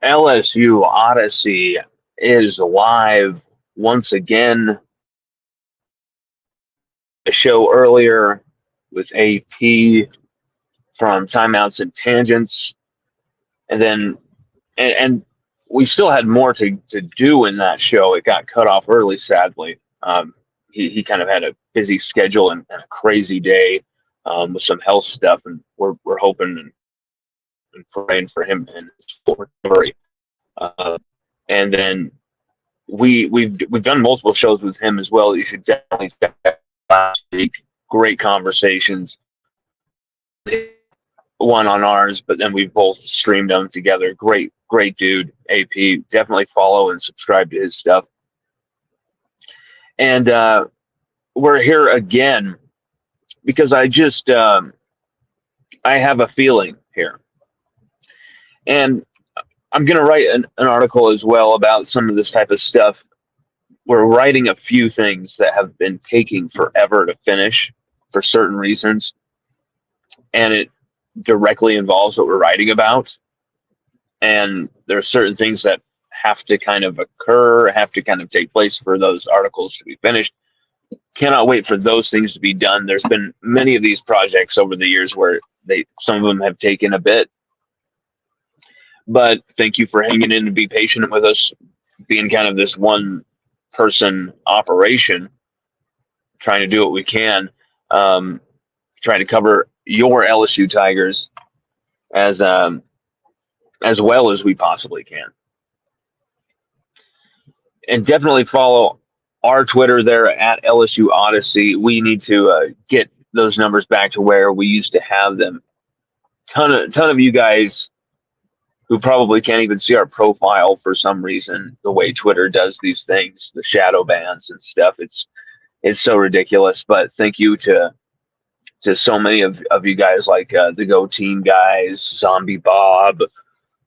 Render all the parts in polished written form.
LSU Odyssey is live once again. A show earlier with AP from Timeouts and Tangents, and then and we still had more to do in that show. It got cut off early, sadly. He kind of had a busy schedule and a crazy day with some health stuff, and we're hoping and praying for him and his full recovery. And then we've done multiple shows with him as well. You should definitely check out last week. Great conversations. One on ours, but then we've both streamed them together. Great dude, AP. Definitely follow and subscribe to his stuff. And we're here again because I have a feeling here, and I'm going to write an article as well about some of this type of stuff. We're writing a few things that have been taking forever to finish for certain reasons, and it directly involves what we're writing about. And there are certain things that have to kind of occur, have to kind of take place for those articles to be finished. Cannot wait for those things to be done. There's been many of these projects over the years where some of them have taken a bit. But thank you for hanging in and be patient with us, being kind of this one person operation, trying to do what we can, trying to cover your LSU Tigers as well as we possibly can. And definitely follow our Twitter there at LSU Odyssey. We need to get those numbers back to where we used to have them. Ton of you guys who probably can't even see our profile for some reason, the way Twitter does these things, the shadow bans and stuff. It's so ridiculous. But thank you to so many of you guys, like the Go Team guys, Zombie Bob,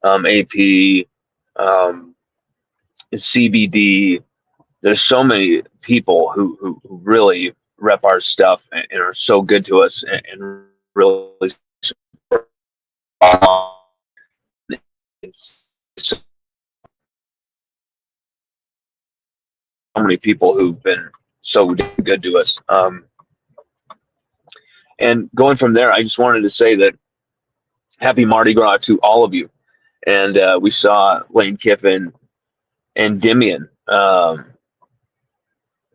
AP, CBD. There's so many people who really rep our stuff and are so good to us and really support. So many people who've been so good to us. And going from there, I just wanted to say that happy Mardi Gras to all of you. And we saw Lane Kiffin and Dimian.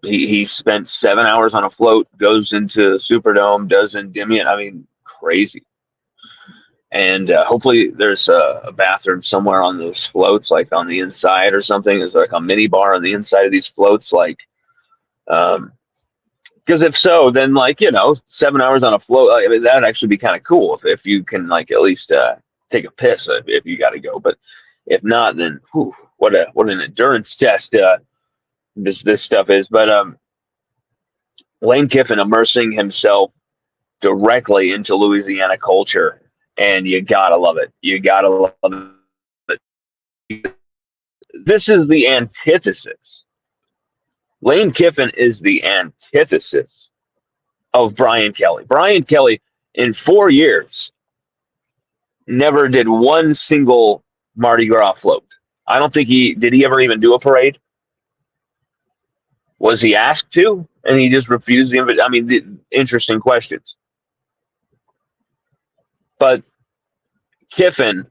He spent 7 hours on a float, goes into the Superdome, does Endymion. I mean, crazy. And hopefully there's a bathroom somewhere on those floats, like on the inside or something. There's like a mini bar on the inside of these floats, like, because if so, then 7 hours on a float, I mean, that'd actually be kind of cool if you can at least take a piss if you got to go. But if not, then what an endurance test this stuff is. But Lane Kiffin immersing himself directly into Louisiana culture. And you gotta love it. You gotta love it. This is the antithesis. Lane Kiffin is the antithesis of Brian Kelly. Brian Kelly, in 4 years, never did one single Mardi Gras float. I don't think did he ever even do a parade? Was he asked to? And he just refused the invitation? I mean, interesting questions. But Kiffin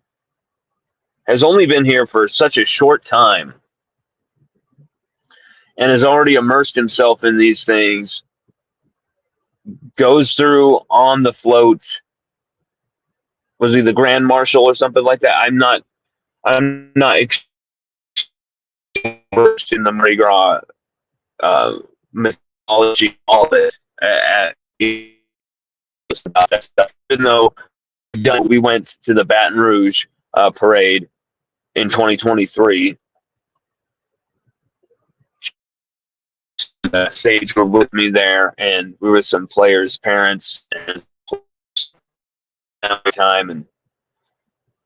has only been here for such a short time and has already immersed himself in these things, goes through on the float. Was he the Grand Marshal or something like that? I'm not immersed in the Mardi Gras mythology, all this. About that stuff. Even though we went to the Baton Rouge parade in 2023. Sage were with me there, and we were with some players' parents and time, and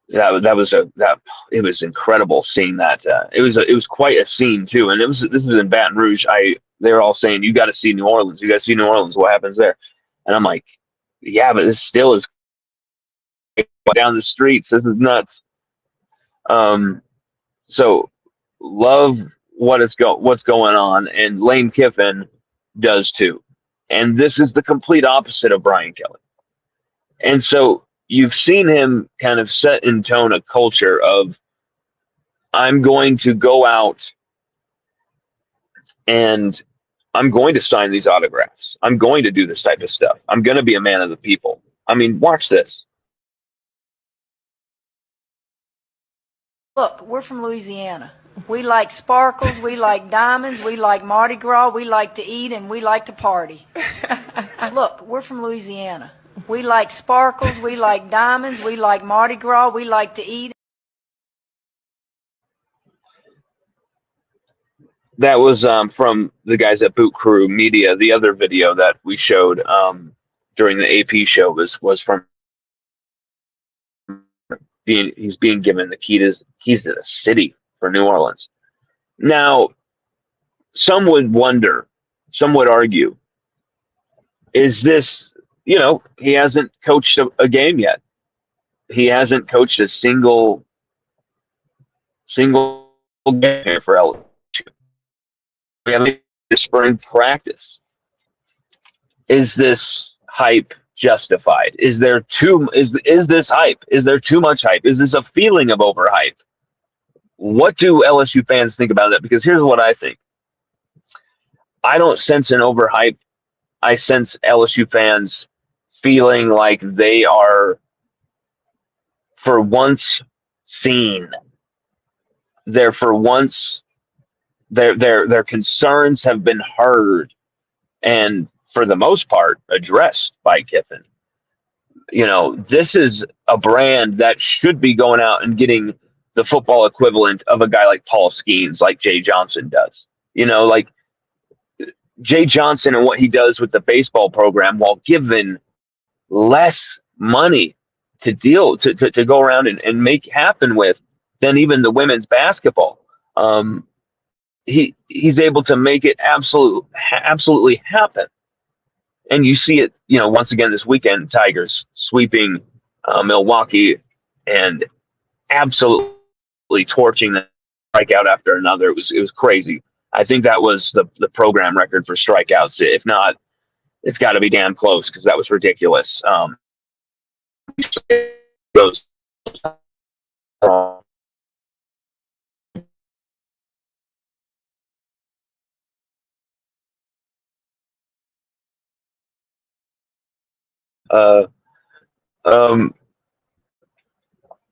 it was incredible seeing that. It was quite a scene too, and this was in Baton Rouge. They were all saying, "You got to see New Orleans. You got to see New Orleans. What happens there?" And I'm like, "Yeah, but this still is down the streets. This is nuts." So love what's going on, and Lane Kiffin does too. And this is the complete opposite of Brian Kelly. And so you've seen him kind of set in tone a culture of, I'm going to go out and I'm going to sign these autographs. I'm going to do this type of stuff. I'm going to be a man of the people. I mean, watch this. Look, we're from Louisiana. We like sparkles, we like diamonds, we like Mardi Gras, we like to eat, and we like to party. Look, we're from Louisiana. We like sparkles, we like diamonds, we like Mardi Gras, we like to eat. That was from the guys at Boot Crew Media. The other video that we showed during the AP show was from he's being given the keys to the city for New Orleans. Now, some would wonder, some would argue, is this, he hasn't coached a game yet. He hasn't coached a single game for LSU. We haven't the spring practice. Is this hype justified? Is this hype? Is there too much hype? Is this a feeling of overhype? What do LSU fans think about that? Because here's what I think. I don't sense an overhype. I sense LSU fans feeling like they are, for once, seen. They're for once, their concerns have been heard and, for the most part, addressed by Kiffin. This is a brand that should be going out and getting the football equivalent of a guy like Paul Skeens, like Jay Johnson does. Like Jay Johnson and what he does with the baseball program, while given less money to go around and make happen with than even the women's basketball. He's able to make it absolutely happen. And you see it, once again this weekend, Tigers sweeping Milwaukee and absolutely torching the strikeout after another. It was crazy. I think that was the program record for strikeouts. If not, it's got to be damn close, because that was ridiculous. Goes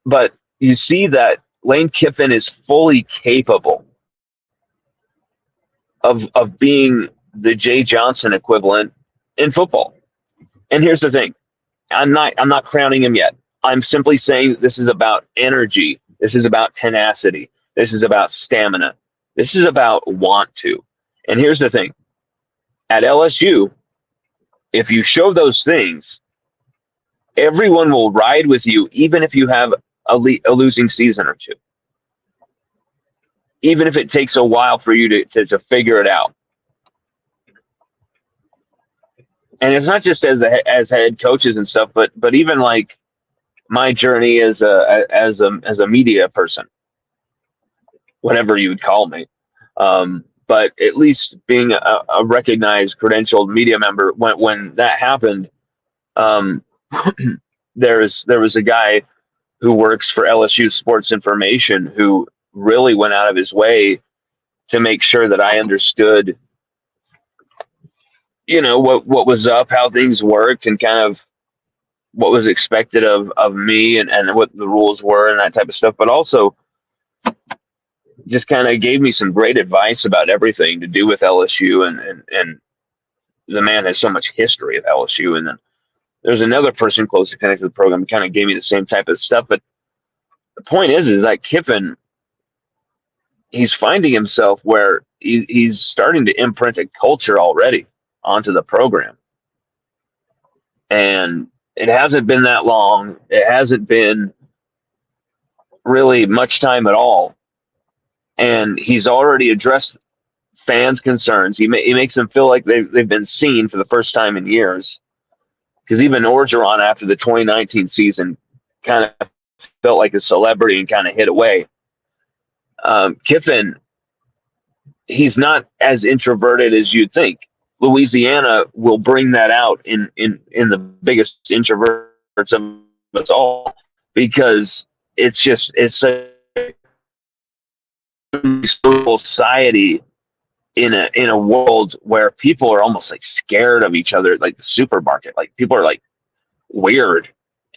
but you see that Lane Kiffin is fully capable of being the Jay Johnson equivalent in football. And here's the thing. I'm not crowning him yet. I'm simply saying this is about energy. This is about tenacity. This is about stamina. This is about want to. And here's the thing. At LSU, if you show those things, everyone will ride with you, even if you have a losing season or two. Even if it takes a while for you to figure it out. And it's not just as head coaches and stuff, but even like my journey as a media person, whatever you would call me. But at least being a recognized, credentialed media member, when that happened, there was a guy who works for LSU Sports Information who really went out of his way to make sure that I understood, what was up, how things worked, and kind of what was expected of me, and what the rules were and that type of stuff. But also just kind of gave me some great advice about everything to do with LSU, and the man has so much history at LSU. And then there's another person closely connected to the program who kind of gave me the same type of stuff. But the point is that Kiffin, he's finding himself where he's starting to imprint a culture already onto the program. And it hasn't been that long. It hasn't been really much time at all. And he's already addressed fans' concerns. He makes them feel like they've been seen for the first time in years. Because even Orgeron, after the 2019 season, kind of felt like a celebrity and kind of hid away. Kiffin, he's not as introverted as you'd think. Louisiana will bring that out in the biggest introverts of us all, because it's a society in a world where people are almost like scared of each other, like the supermarket. Like people are like weird.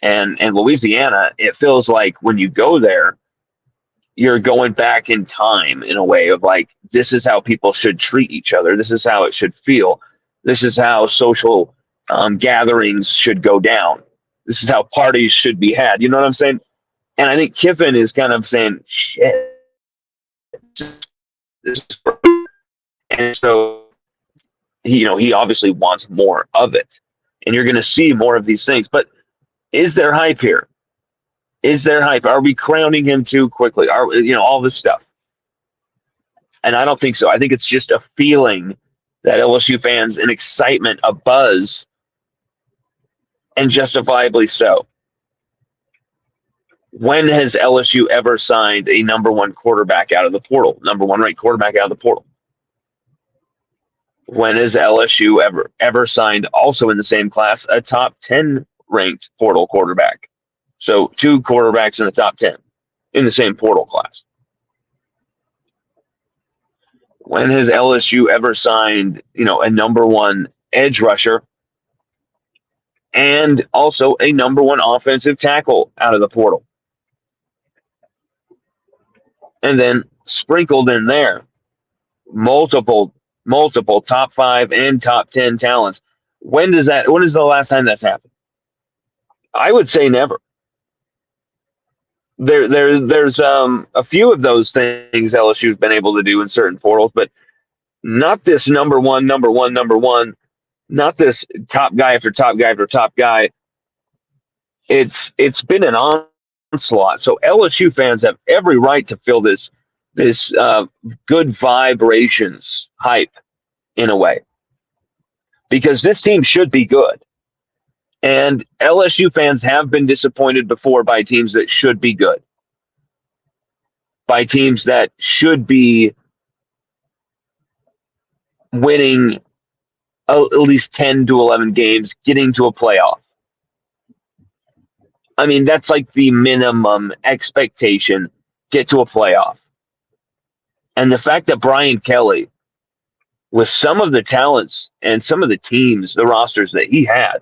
And Louisiana, it feels like when you go there, you're going back in time in a way of like, this is how people should treat each other. This is how it should feel. This is how social gatherings should go down. This is how parties should be had. You know what I'm saying? And I think Kiffin is kind of saying, shit, this is, and so he obviously wants more of it. And you're going to see more of these things. But is there hype here? Is there hype? Are we crowning him too quickly? All this stuff? And I don't think so. I think it's just a feeling that LSU fans, an excitement, a buzz, and justifiably so. When has LSU ever signed a number one quarterback out of the portal? Number one ranked quarterback out of the portal? When has LSU ever signed, also in the same class, a top 10 ranked portal quarterback? So 2 quarterbacks in the top 10 in the same portal class. When has LSU ever signed, a number one edge rusher and also a number one offensive tackle out of the portal? And then sprinkled in there, multiple top 5 and top 10 talents. When is the last time that's happened? I would say never. There's a few of those things LSU's been able to do in certain portals, but not this number one, not this top guy after top guy after top guy. It's been an onslaught. So LSU fans have every right to feel this good vibrations hype in a way, because this team should be good. And LSU fans have been disappointed before by teams that should be good, by teams that should be winning at least 10 to 11 games, getting to a playoff. I mean, that's like the minimum expectation, get to a playoff. And the fact that Brian Kelly, with some of the talents and some of the teams, the rosters that he had,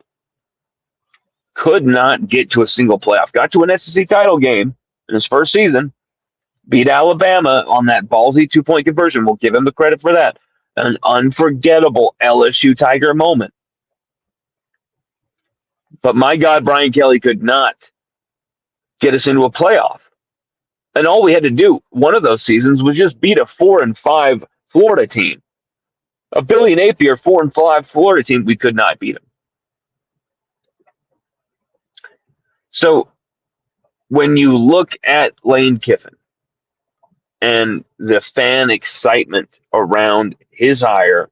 could not get to a single playoff. Got to an SEC title game in his first season, beat Alabama on that ballsy 2-point conversion. We'll give him the credit for that. An unforgettable LSU Tiger moment. But my God, Brian Kelly could not get us into a playoff. And all we had to do one of those seasons was just beat a 4-5 Florida team. A Billy Napier 4-5 Florida team. We could not beat him. So when you look at Lane Kiffin and the fan excitement around his hire,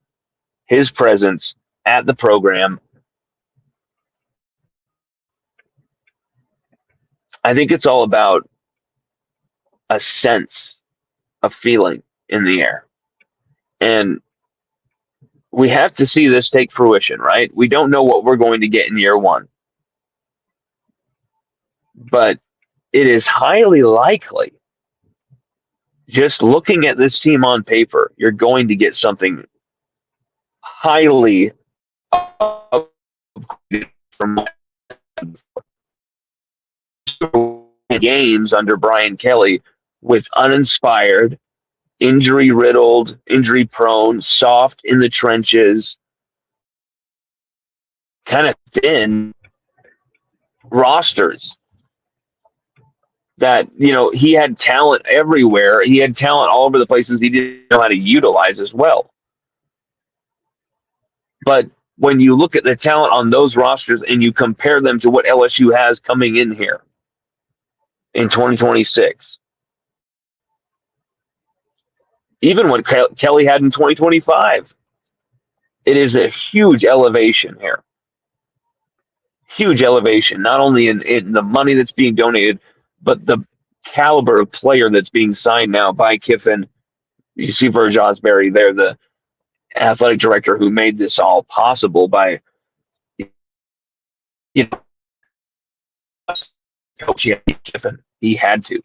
his presence at the program, I think it's all about a sense, a feeling in the air. And we have to see this take fruition, right? We don't know what we're going to get in year one. But it is highly likely, just looking at this team on paper, you're going to get something highly from games under Brian Kelly with uninspired, injury-riddled, injury-prone, soft in the trenches, kind of thin rosters. That, he had talent everywhere. He had talent all over the places he didn't know how to utilize as well. But when you look at the talent on those rosters and you compare them to what LSU has coming in here in 2026, even what Kelly had in 2025, it is a huge elevation here. Huge elevation, not only in the money that's being donated, but the caliber of player that's being signed now by Kiffin, you see Verge Osbury there, the athletic director who made this all possible by, you know, coaching Kiffin. He had to.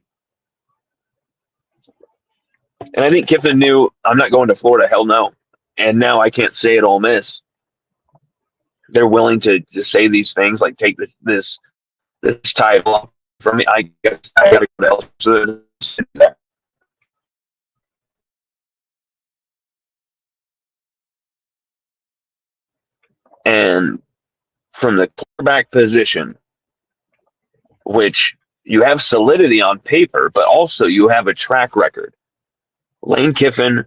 And I think Kiffin knew, I'm not going to Florida, hell no. And now I can't say at Ole Miss. They're willing to say these things like take this title off from me. I guess I got to go to LSU. And from the quarterback position, which you have solidity on paper, but also you have a track record. Lane Kiffin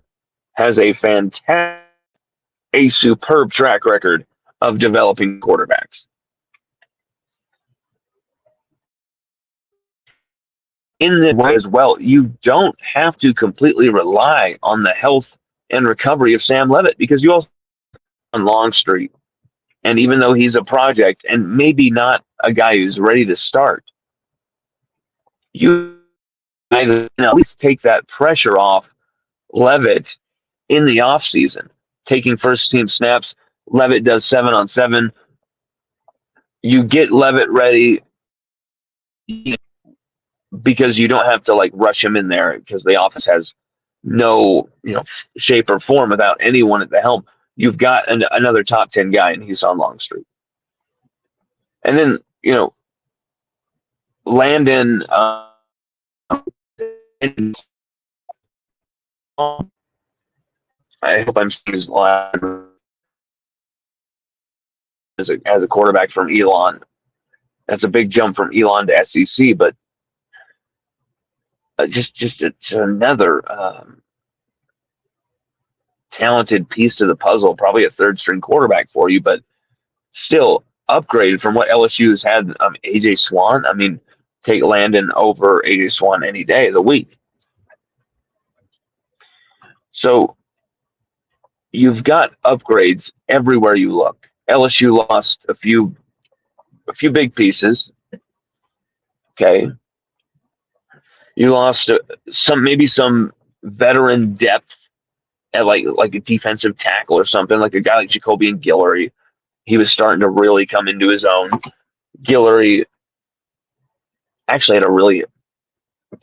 has a superb track record of developing quarterbacks. In the way as well, you don't have to completely rely on the health and recovery of Sam Leavitt, because you also on Longstreet. And even though he's a project and maybe not a guy who's ready to start, you can at least take that pressure off Leavitt in the offseason, taking first team snaps. Leavitt does 7-on-7. You get Leavitt ready because you don't have to like rush him in there, because the offense has no shape or form without anyone at the helm. You've got another top 10 guy, and he's on Longstreet. And then Landon. I hope I'm saying his line as a quarterback from Elon. That's a big jump from Elon to SEC, but just it's another talented piece to the puzzle. Probably a third string quarterback for you, but still upgraded from what LSU has had. AJ Swan. I mean, take Landon over AJ Swan any day of the week. So you've got upgrades everywhere you look. LSU lost a few big pieces. Okay. You lost some veteran depth at like a defensive tackle or something, like a guy like Jacoby and Guillory. He was starting to really come into his own. Guillory actually had a really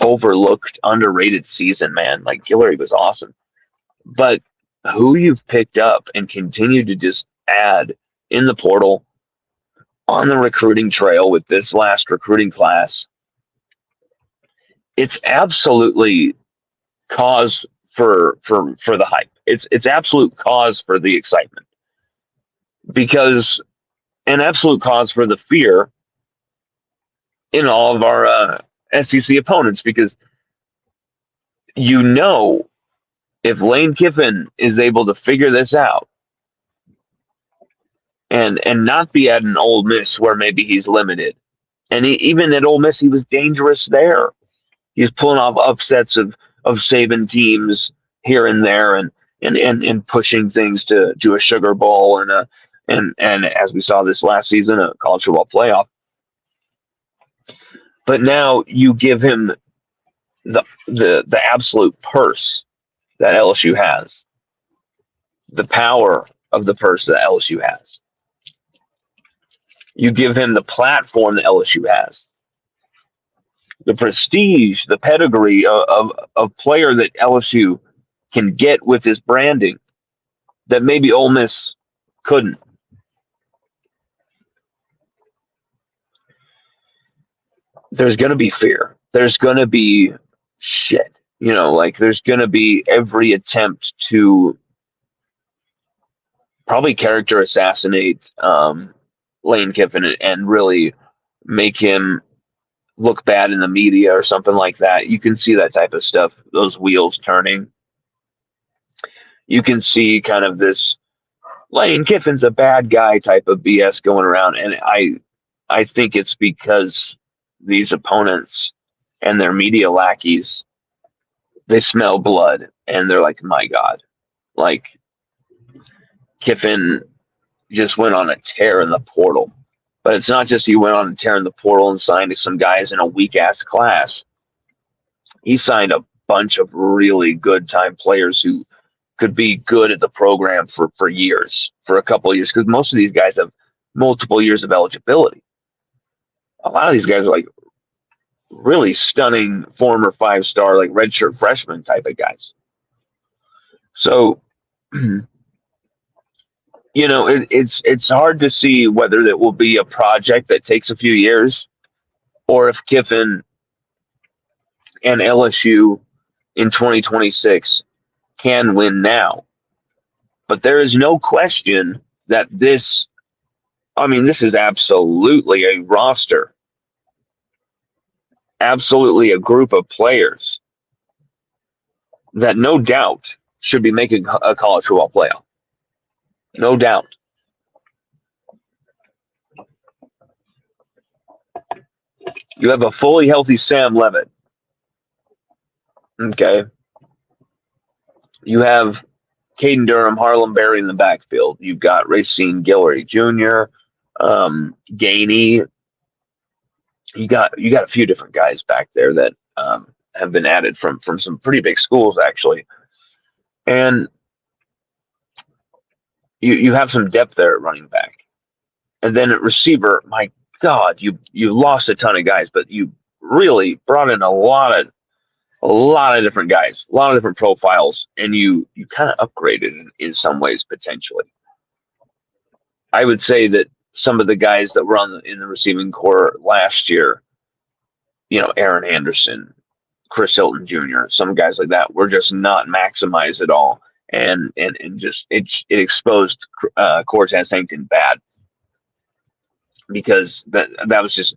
overlooked, underrated season, man. Like, Guillory was awesome. But who you've picked up and continued to just add in the portal, on the recruiting trail with this last recruiting class, it's absolutely cause for the hype. It's absolute cause for the excitement, because an absolute cause for the fear in all of our SEC opponents, because if Lane Kiffin is able to figure this out and not be at an Ole Miss where maybe he's limited, and even at Ole Miss he was dangerous there. He's pulling off upsets of Saban teams here and there, and pushing things to a Sugar Bowl and as we saw this last season, a college football playoff. But now you give him the absolute purse that LSU has, the power of the purse that LSU has. You give him the platform that LSU has, the prestige, the pedigree of player that LSU can get with his branding that maybe Ole Miss couldn't. There's going to be fear. There's going to be shit. There's going to be every attempt to probably character assassinate Lane Kiffin and really make him look bad in the media or something like that. You can see that type of stuff, those wheels turning. You can see kind of this Lane Kiffin's a bad guy type of BS going around. And I think it's because these opponents and their media lackeys, they smell blood and they're like, my God, like Kiffin just went on a tear in the portal. But it's not just he went on and tearing the portal and signed some guys in a weak ass class. He signed a bunch of really good time players who could be good at the program for years, for a couple of years, because most of these guys have multiple years of eligibility. A lot of these guys are like really stunning former 5-star, like redshirt freshman type of guys. So, it's hard to see whether that will be a project that takes a few years, or if Kiffin and LSU in 2026 can win now. But there is no question that this is absolutely a roster, absolutely a group of players that no doubt should be making a college football playoff. No doubt. You have a fully healthy Sam Levitt. Okay. You have Caden Durham, Harlem Berry in the backfield. You've got Racine Guillory Jr., Gainey. You got a few different guys back there that have been added from some pretty big schools, actually. And you have some depth there at running back. And then at receiver, my God, you lost a ton of guys, but you really brought in a lot of different guys, a lot of different profiles, and you kind of upgraded in some ways potentially. I would say that some of the guys that were in the receiving corps last year, Aaron Anderson, Chris Hilton Jr., some guys like that, were just not maximized at all, and just it exposed Cortez Hankton bad, because that was just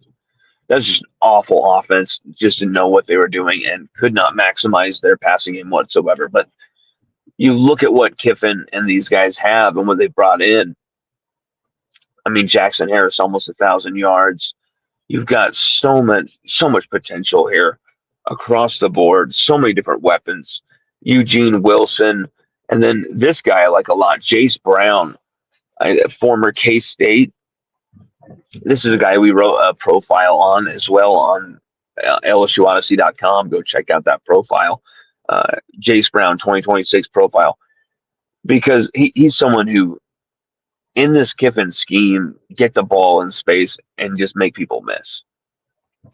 awful offense. Just didn't know what they were doing and could not maximize their passing game whatsoever. But you look at what Kiffin and these guys have and what they brought in. I mean, Jackson Harris, almost 1,000 yards. You've got so much potential here across the board. So many different weapons. Eugene Wilson, and then this guy I like a lot, Jace Brown, former K-State. This is a guy we wrote a profile on as well on LSUODYSSEY.com. Go check out that profile. Jace Brown 2026 profile, because he's someone who, in this Kiffin scheme, get the ball in space and just make people miss,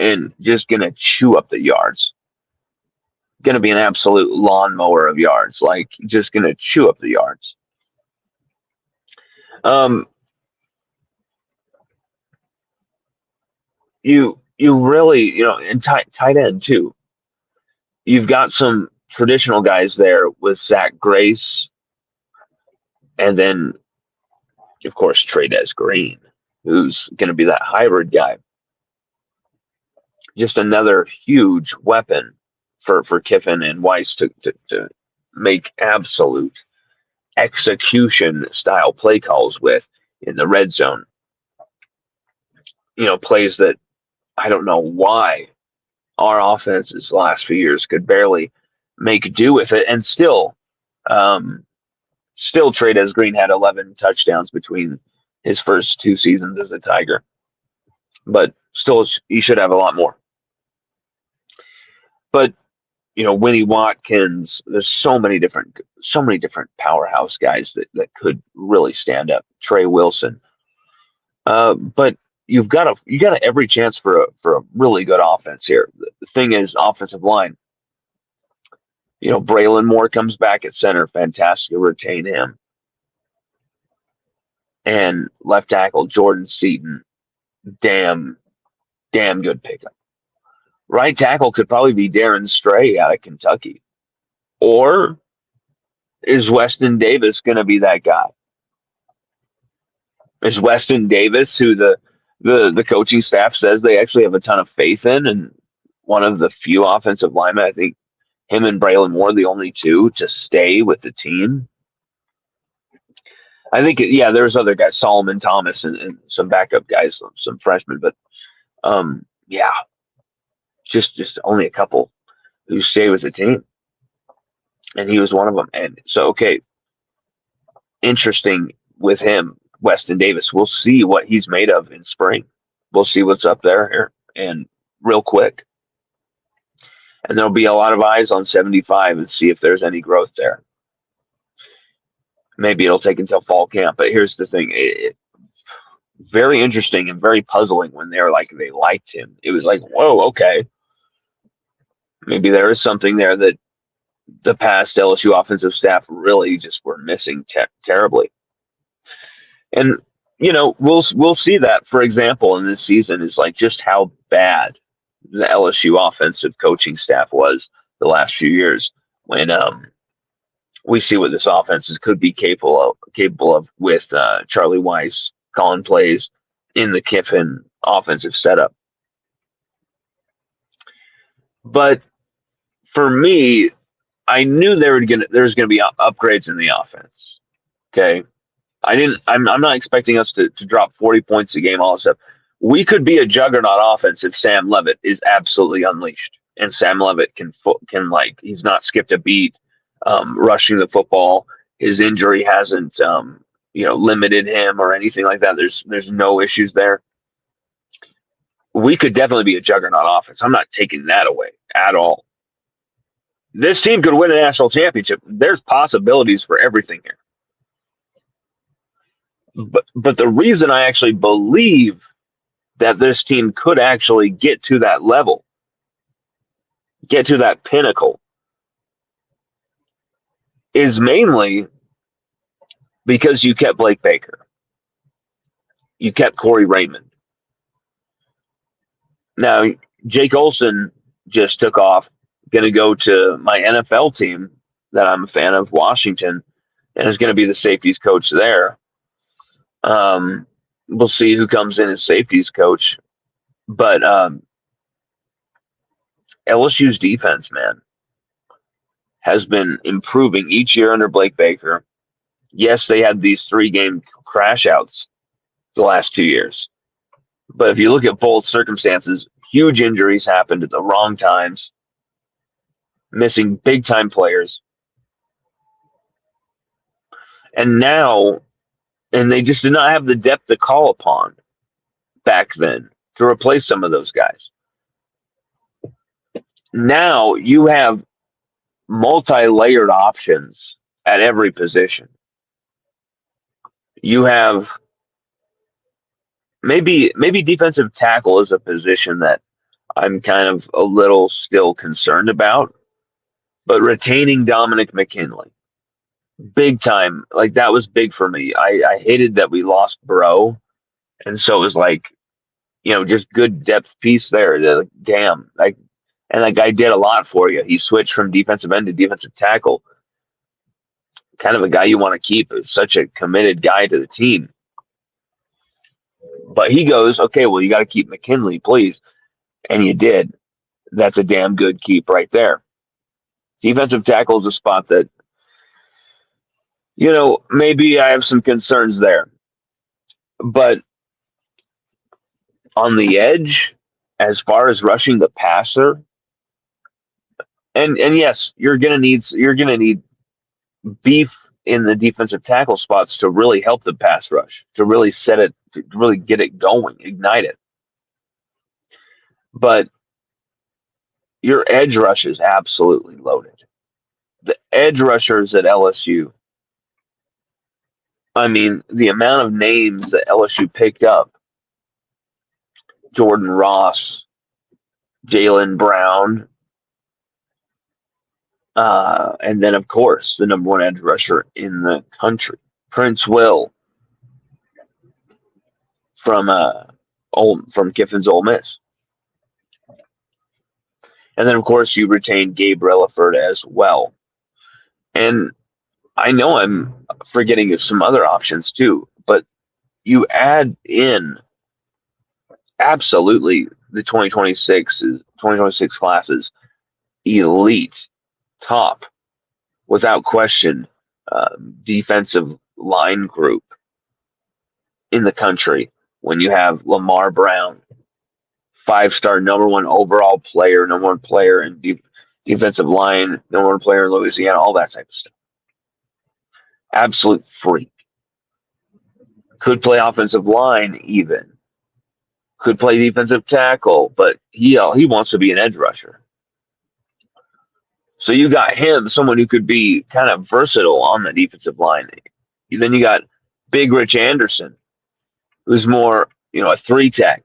and just gonna chew up the yards. Gonna be an absolute lawnmower of yards, like just gonna chew up the yards. You really, in tight end too. You've got some traditional guys there with Zach Grace, and then, of course, Trey'Dez Green, who's going to be that hybrid guy. Just another huge weapon for Kiffin and Weiss to make absolute execution style play calls with in the red zone. Plays that I don't know why our offenses the last few years could barely make do with it, and still Trey'Dez Green had 11 touchdowns between his first 2 seasons as a Tiger, but still he should have a lot more. But Winnie Watkins, there's so many different powerhouse guys that could really stand up. Trey Wilson, but you got every chance for a really good offense here. The thing is, offensive line. Braylon Moore comes back at center. Fantastic to retain him. And left tackle Jordan Seaton, damn good pickup. Right tackle could probably be Darren Stray out of Kentucky. Or is Weston Davis going to be that guy? Is Weston Davis, who the coaching staff says they actually have a ton of faith in, and one of the few offensive linemen, I think him and Braylon Moore, the only two to stay with the team. I think, there's other guys, Solomon Thomas and some backup guys, some freshmen, but just only a couple who stay with the team, and he was one of them. And so, okay, interesting with him. Weston Davis. We'll see what he's made of in spring. We'll see what's up there here, and real quick. And there'll be a lot of eyes on 75 and see if there's any growth there. Maybe it'll take until fall camp, but here's the thing. Very interesting and very puzzling when they liked him. It was like, whoa, okay. Maybe there is something there that the past LSU offensive staff really just were missing terribly. And we'll see that, for example, in this season is like just how bad the LSU offensive coaching staff was the last few years when we see what this offense could be capable of with Charlie Weiss calling plays in the Kiffin offensive setup. But for me, I knew there's going to be upgrades in the offense. Okay. I'm not expecting us to drop 40 points a game, all that stuff. We could be a juggernaut offense if Sam Leavitt is absolutely unleashed. And Sam Leavitt can he's not skipped a beat rushing the football. His injury hasn't limited him or anything like that. There's no issues there. We could definitely be a juggernaut offense. I'm not taking that away at all. This team could win a national championship. There's possibilities for everything here. But the reason I actually believe that this team could actually get to that level, get to that pinnacle, is mainly because you kept Blake Baker. You kept Corey Raymond. Now, Jake Olson just took off, going to go to my NFL team that I'm a fan of, Washington, and is going to be the safeties coach there. We'll see who comes in as safeties coach. But LSU's defense, man, has been improving each year under Blake Baker. Yes, they had these 3-game crash outs the last 2 years. But if you look at both circumstances, huge injuries happened at the wrong times, missing big-time players. And they just did not have the depth to call upon back then to replace some of those guys. Now you have multi-layered options at every position. You have maybe defensive tackle is a position that I'm kind of a little still concerned about, but retaining Dominic McKinley, big time, like that was big for me. I hated that we lost Bro, and so it was like, just good depth piece there. Damn, and that guy did a lot for you. He switched from defensive end to defensive tackle. Kind of a guy you want to keep. Is such a committed guy to the team. But he goes, okay, well, you got to keep McKinley, please. And you did. That's a damn good keep right there. Defensive tackle is a spot that, maybe I have some concerns there. But on the edge, as far as rushing the passer, and yes, you're gonna need beef in the defensive tackle spots to really help the pass rush, to really set it, to really get it going, ignite it. But your edge rush is absolutely loaded. The edge rushers at LSU, I mean, the amount of names that LSU picked up, Jordan Ross, Jalen Brown, and then, of course, the number one edge rusher in the country, Prince Will from Kiffin's Ole Miss. And then, of course, you retain Gabe Relaford as well. And I know I'm forgetting some other options too, but you add in absolutely the 2026 classes, elite, top, without question, defensive line group in the country. When you have Lamar Brown, 5-star number one overall player, number one player in defensive line, number one player in Louisiana, all that type of stuff. Absolute freak. could play offensive line even, could play defensive tackle, but he wants to be an edge rusher. So you got him, someone who could be kind of versatile on the defensive line. Then you got Big Rich Anderson, who's more, a three tech.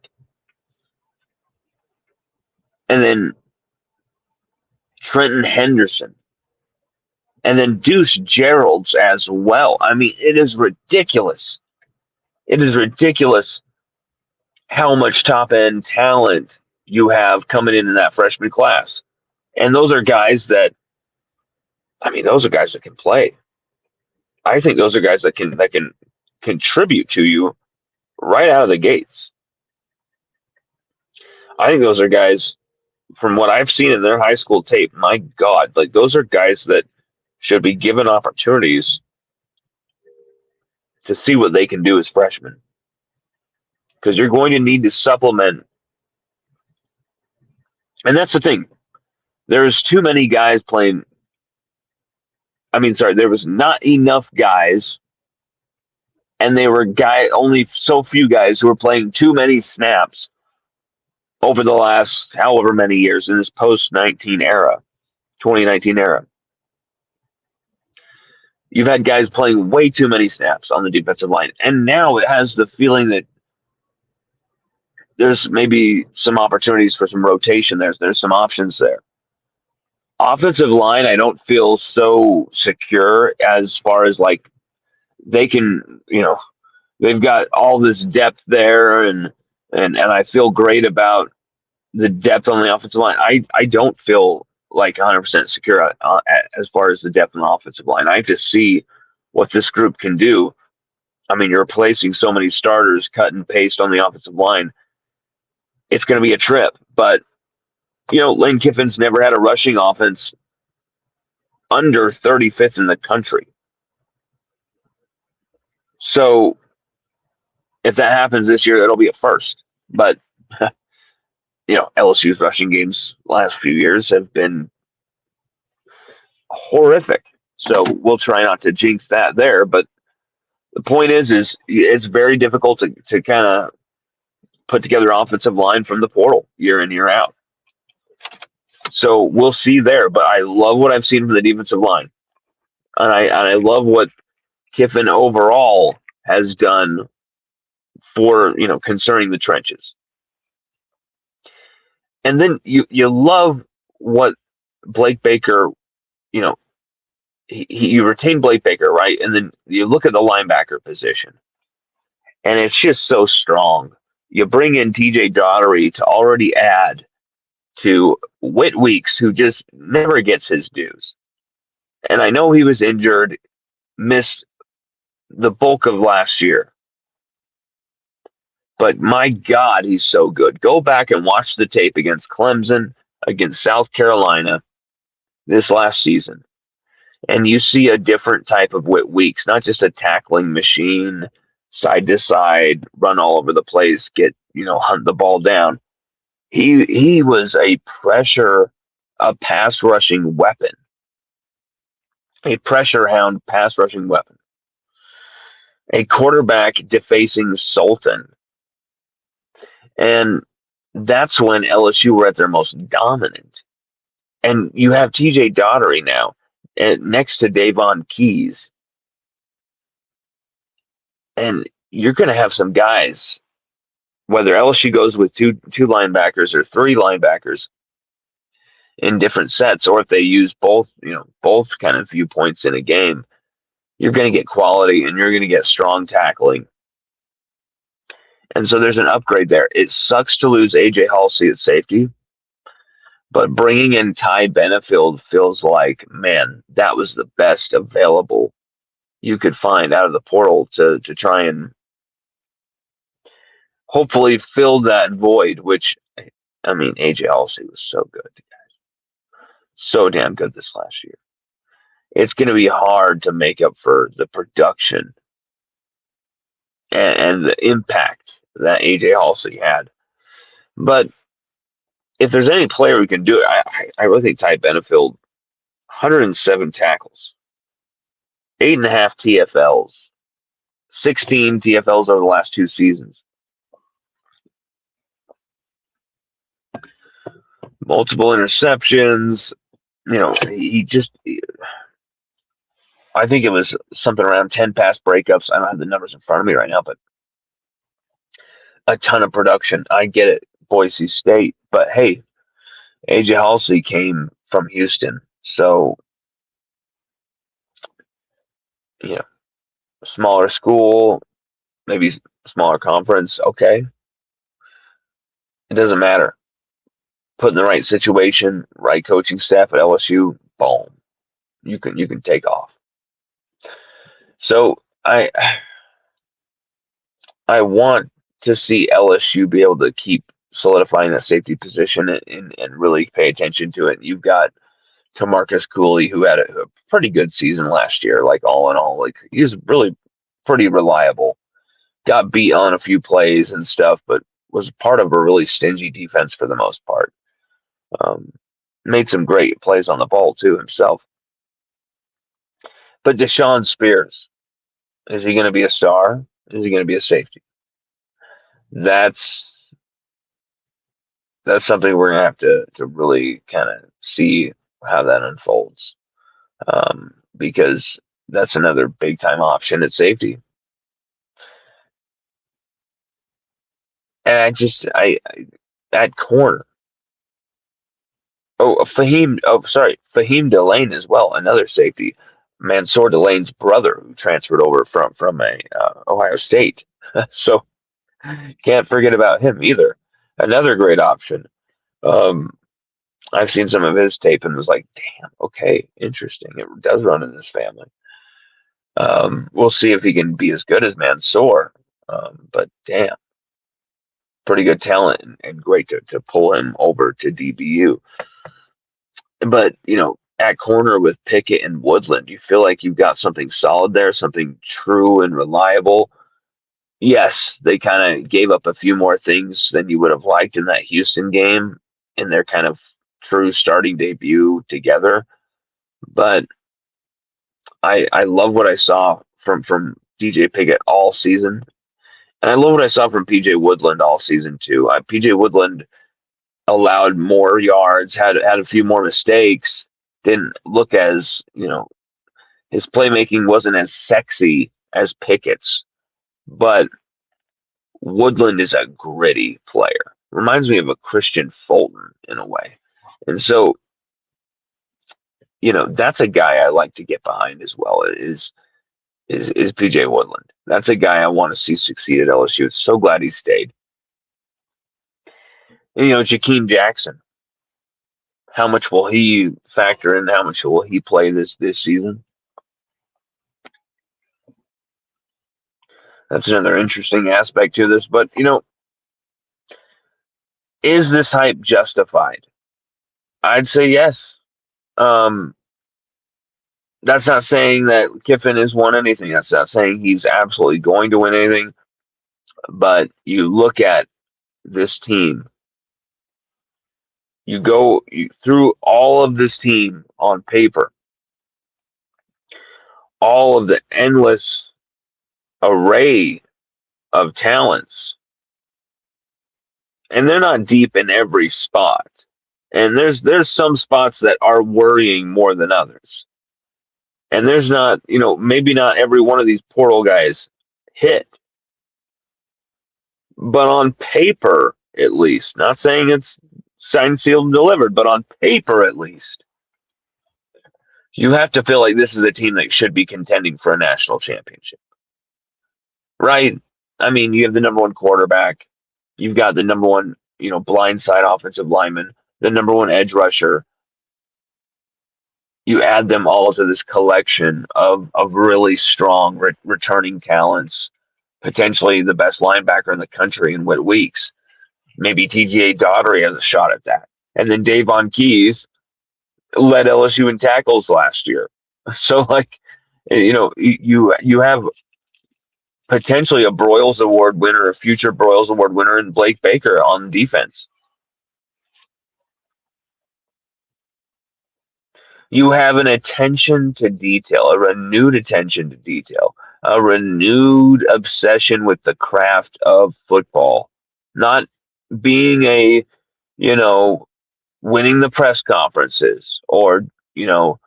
And then Trenton Henderson. And then Deuce Gerald's as well. I mean, it is ridiculous. It is ridiculous how much top end talent you have coming in that freshman class. And those are guys that, those are guys that can play. I think those are guys that can contribute to you right out of the gates. I think those are guys, from what I've seen in their high school tape, my God, like those are guys that should be given opportunities to see what they can do as freshmen. Because you're going to need to supplement. And that's the thing. There's too many guys playing. There was not enough guys, and they were only so few guys who were playing too many snaps over the last however many years in this post-19 era, 2019 era. You've had guys playing way too many snaps on the defensive line, and now it has the feeling that there's maybe some opportunities for some rotation there. There's some options there. Offensive line, I don't feel so secure as far as like they can, they've got all this depth there, and I feel great about the depth on the offensive line. I don't feel like 100% secure as far as the depth on the offensive line. I just see what this group can do. You're replacing so many starters, cut and paste on the offensive line. It's going to be a trip, but Lane Kiffin's never had a rushing offense under 35th in the country. So if that happens this year, that'll be a first. But LSU's rushing games last few years have been horrific. So we'll try not to jinx that there. But the point is it's very difficult to kind of put together an offensive line from the portal year in, year out. So we'll see there. But I love what I've seen from the defensive line. And I love what Kiffin overall has done for, concerning the trenches. And then you love what Blake Baker, you retain Blake Baker, right? And then you look at the linebacker position, and it's just so strong. You bring in TJ Daugherty to already add to Whit Weeks, who just never gets his dues. And I know he was injured, missed the bulk of last year. But my God, he's so good. Go back and watch the tape against Clemson, against South Carolina this last season. And you see a different type of Whit Weeks, not just a tackling machine, side to side, run all over the place, hunt the ball down. He was a pass rushing weapon. A pressure hound pass rushing weapon. A quarterback defacing sultan. And that's when LSU were at their most dominant. And you have TJ Daugherty now next to Davon Keys. And you're going to have some guys, whether LSU goes with two linebackers or three linebackers in different sets, or if they use both kind of viewpoints in a game, you're going to get quality and you're going to get strong tackling. And so there's an upgrade there. It sucks to lose A.J. Halsey at safety, but bringing in Ty Benefield feels like, man, that was the best available you could find out of the portal to try and hopefully fill that void, which, A.J. Halsey was so good, guys. So damn good this last year. It's going to be hard to make up for the production and the impact that A.J. Halsey had. But if there's any player who can do it, I really think Ty Benefield, 107 tackles, 8.5 TFLs, 16 TFLs over the last 2 seasons. Multiple interceptions. He just, I think it was something around 10 pass breakups. I don't have the numbers in front of me right now, but a ton of production. I get it, Boise State. But hey, AJ Halsey came from Houston. So, you know, smaller school, maybe smaller conference. Okay. It doesn't matter. Put in the right situation, right coaching staff at LSU, boom. You can take off. So I want to see LSU be able to keep solidifying that safety position and really pay attention to it. You've got Tamarcus Cooley, who had a pretty good season last year, like all in all. Like he's really pretty reliable. Got beat on a few plays and stuff, but was part of a really stingy defense for the most part. Um, Made some great plays on the ball too himself. But Deshaun Spears, is he going to be a star? Is he going to be a safety? That's something we're gonna have to really kind of see how that unfolds, because that's another big time option at safety. And I at corner. Oh, Fahim. Oh, sorry, Fahim Delane as well, another safety. Mansour Delane's brother, who transferred over from a Ohio State. So can't forget about him either. Another great option. Um, I've seen some of his tape and was like, damn, okay, interesting. It does run in this family. We'll see if he can be as good as Mansour. But damn, pretty good talent and great to pull him over to DBU. But, at corner with Pickett and Woodland, you feel like you've got something solid there, something true and reliable. Yes, they kind of gave up a few more things than you would have liked in that Houston game in their kind of true starting debut together. But I love what I saw from DJ Pickett all season. And I love what I saw from PJ Woodland all season too. PJ Woodland allowed more yards, had a few more mistakes, didn't look as, his playmaking wasn't as sexy as Pickett's, but Woodland is a gritty player. Reminds me of a Christian Fulton in a way. And so, that's a guy I like to get behind as well. Is PJ Woodland. That's a guy I want to see succeed at LSU. So glad he stayed. And, Jakeem Jackson. How much will he factor in? How much will he play this season? That's another interesting aspect to this. But, is this hype justified? I'd say yes. That's not saying that Kiffin has won anything. That's not saying he's absolutely going to win anything. But you look at this team. You go through all of this team on paper, all of the endless array of talents, and they're not deep in every spot. And there's some spots that are worrying more than others. And there's not, maybe not every one of these portal guys hit. But on paper, at least, not saying it's signed, sealed, and delivered, but on paper, at least, you have to feel like this is a team that should be contending for a national championship. Right? I mean, you have the number one quarterback. You've got the number one, blindside offensive lineman, the number one edge rusher. You add them all to this collection of really strong returning talents, potentially the best linebacker in the country in Whit Weeks. Maybe TGA Daugherty has a shot at that. And then Davon Keys led LSU in tackles last year. So, like, you have potentially a Broyles Award winner, a future Broyles Award winner in Blake Baker on defense. You have an attention to detail, a renewed attention to detail, a renewed obsession with the craft of football, not being a, you know, winning the press conferences or, you know,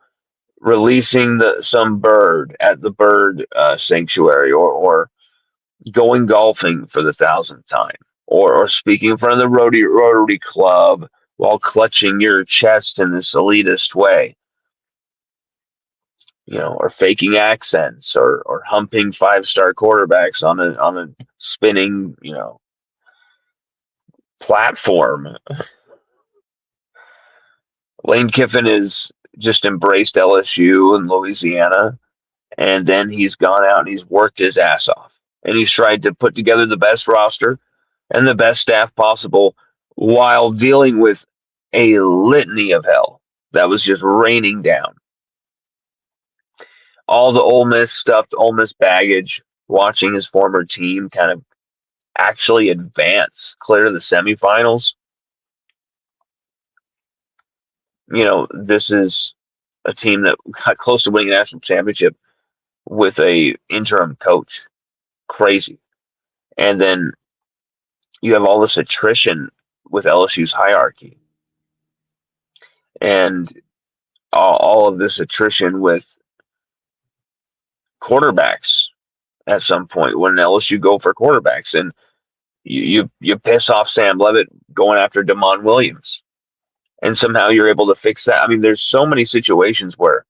releasing some bird at the bird sanctuary or going golfing for the thousandth time or speaking in front of the Rotary Club while clutching your chest in this elitist way, you know, or faking accents or humping five-star quarterbacks on a spinning, you know, platform. Lane Kiffin has just embraced LSU and Louisiana, and then he's gone out and he's worked his ass off. And he's tried to put together the best roster and the best staff possible while dealing with a litany of hell that was just raining down. All the Ole Miss stuff, the Ole Miss baggage, watching his former team kind of actually advance, clear to the semifinals. You know, this is a team that got close to winning a national championship with a interim coach. Crazy. And then you have all this attrition with LSU's hierarchy. And all of this attrition with quarterbacks at some point when LSU go for quarterbacks. And you piss off Sam Levitt going after Damon Williams. And somehow you're able to fix that. I mean, there's so many situations where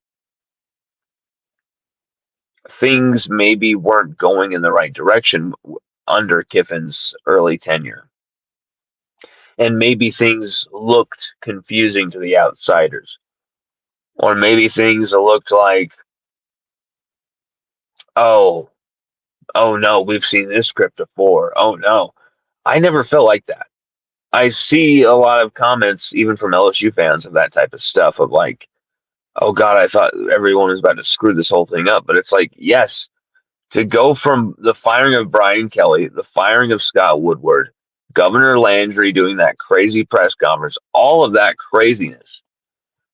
things maybe weren't going in the right direction under Kiffin's early tenure. And maybe things looked confusing to the outsiders. Or maybe things looked like, oh, oh no, we've seen this script before. Oh no. I never felt like that. I see a lot of comments, even from LSU fans, of that type of stuff of like, oh God, I thought everyone was about to screw this whole thing up. But it's like, yes, to go from the firing of Brian Kelly, the firing of Scott Woodward, Governor Landry doing that crazy press conference, all of that craziness,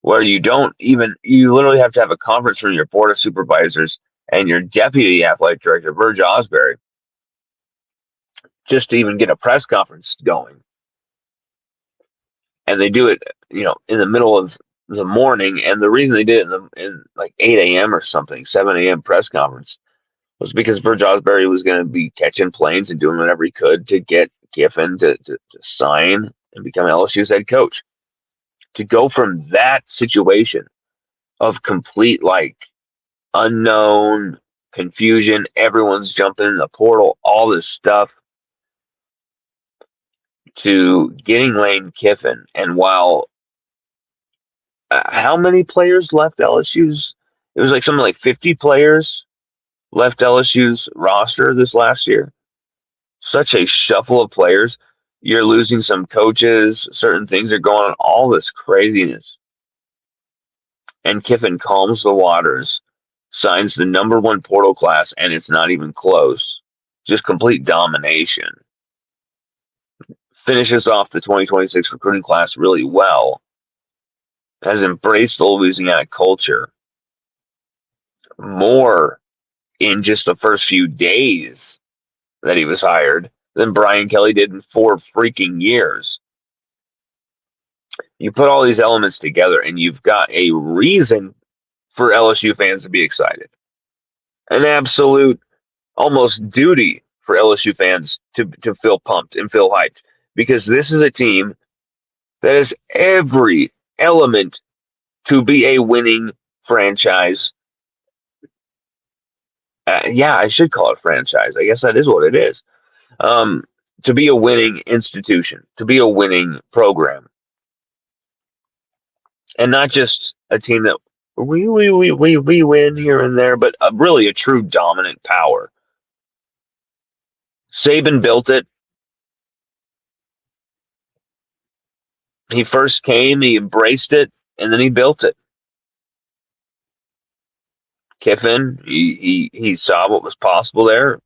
where you literally have to have a conference from your board of supervisors and your deputy athletic director, Verge Osbury, just to even get a press conference going. And they do it, you know, in the middle of the morning. And the reason they did it in like 8 a.m. or something, 7 a.m. press conference, was because Verge Osbury was going to be catching planes and doing whatever he could to get Kiffin to sign and become LSU's head coach. To go from that situation of complete, like, unknown confusion, everyone's jumping in the portal, all this stuff, to getting Lane Kiffin. And while how many players left LSU's? It was like something like 50 players left LSU's roster this last year. Such a shuffle of players. You're losing some coaches, certain things are going on, all this craziness. And Kiffin calms the waters, signs the #1 portal class, and it's not even close. Just complete domination. Finishes off the 2026 recruiting class really well. Has embraced the Louisiana culture more in just the first few days that he was hired than Brian Kelly did in 4 freaking years. You put all these elements together and you've got a reason for LSU fans to be excited. An absolute almost duty for LSU fans to feel pumped and feel hyped, because this is a team that has every element to be a winning franchise. Yeah, I should call it franchise. I guess that is what it is. To be a winning institution, to be a winning program, and not just a team that we win here and there, but really a true dominant power. Saban built it. He first came, he embraced it, and then he built it. Kiffin, he saw what was possible there.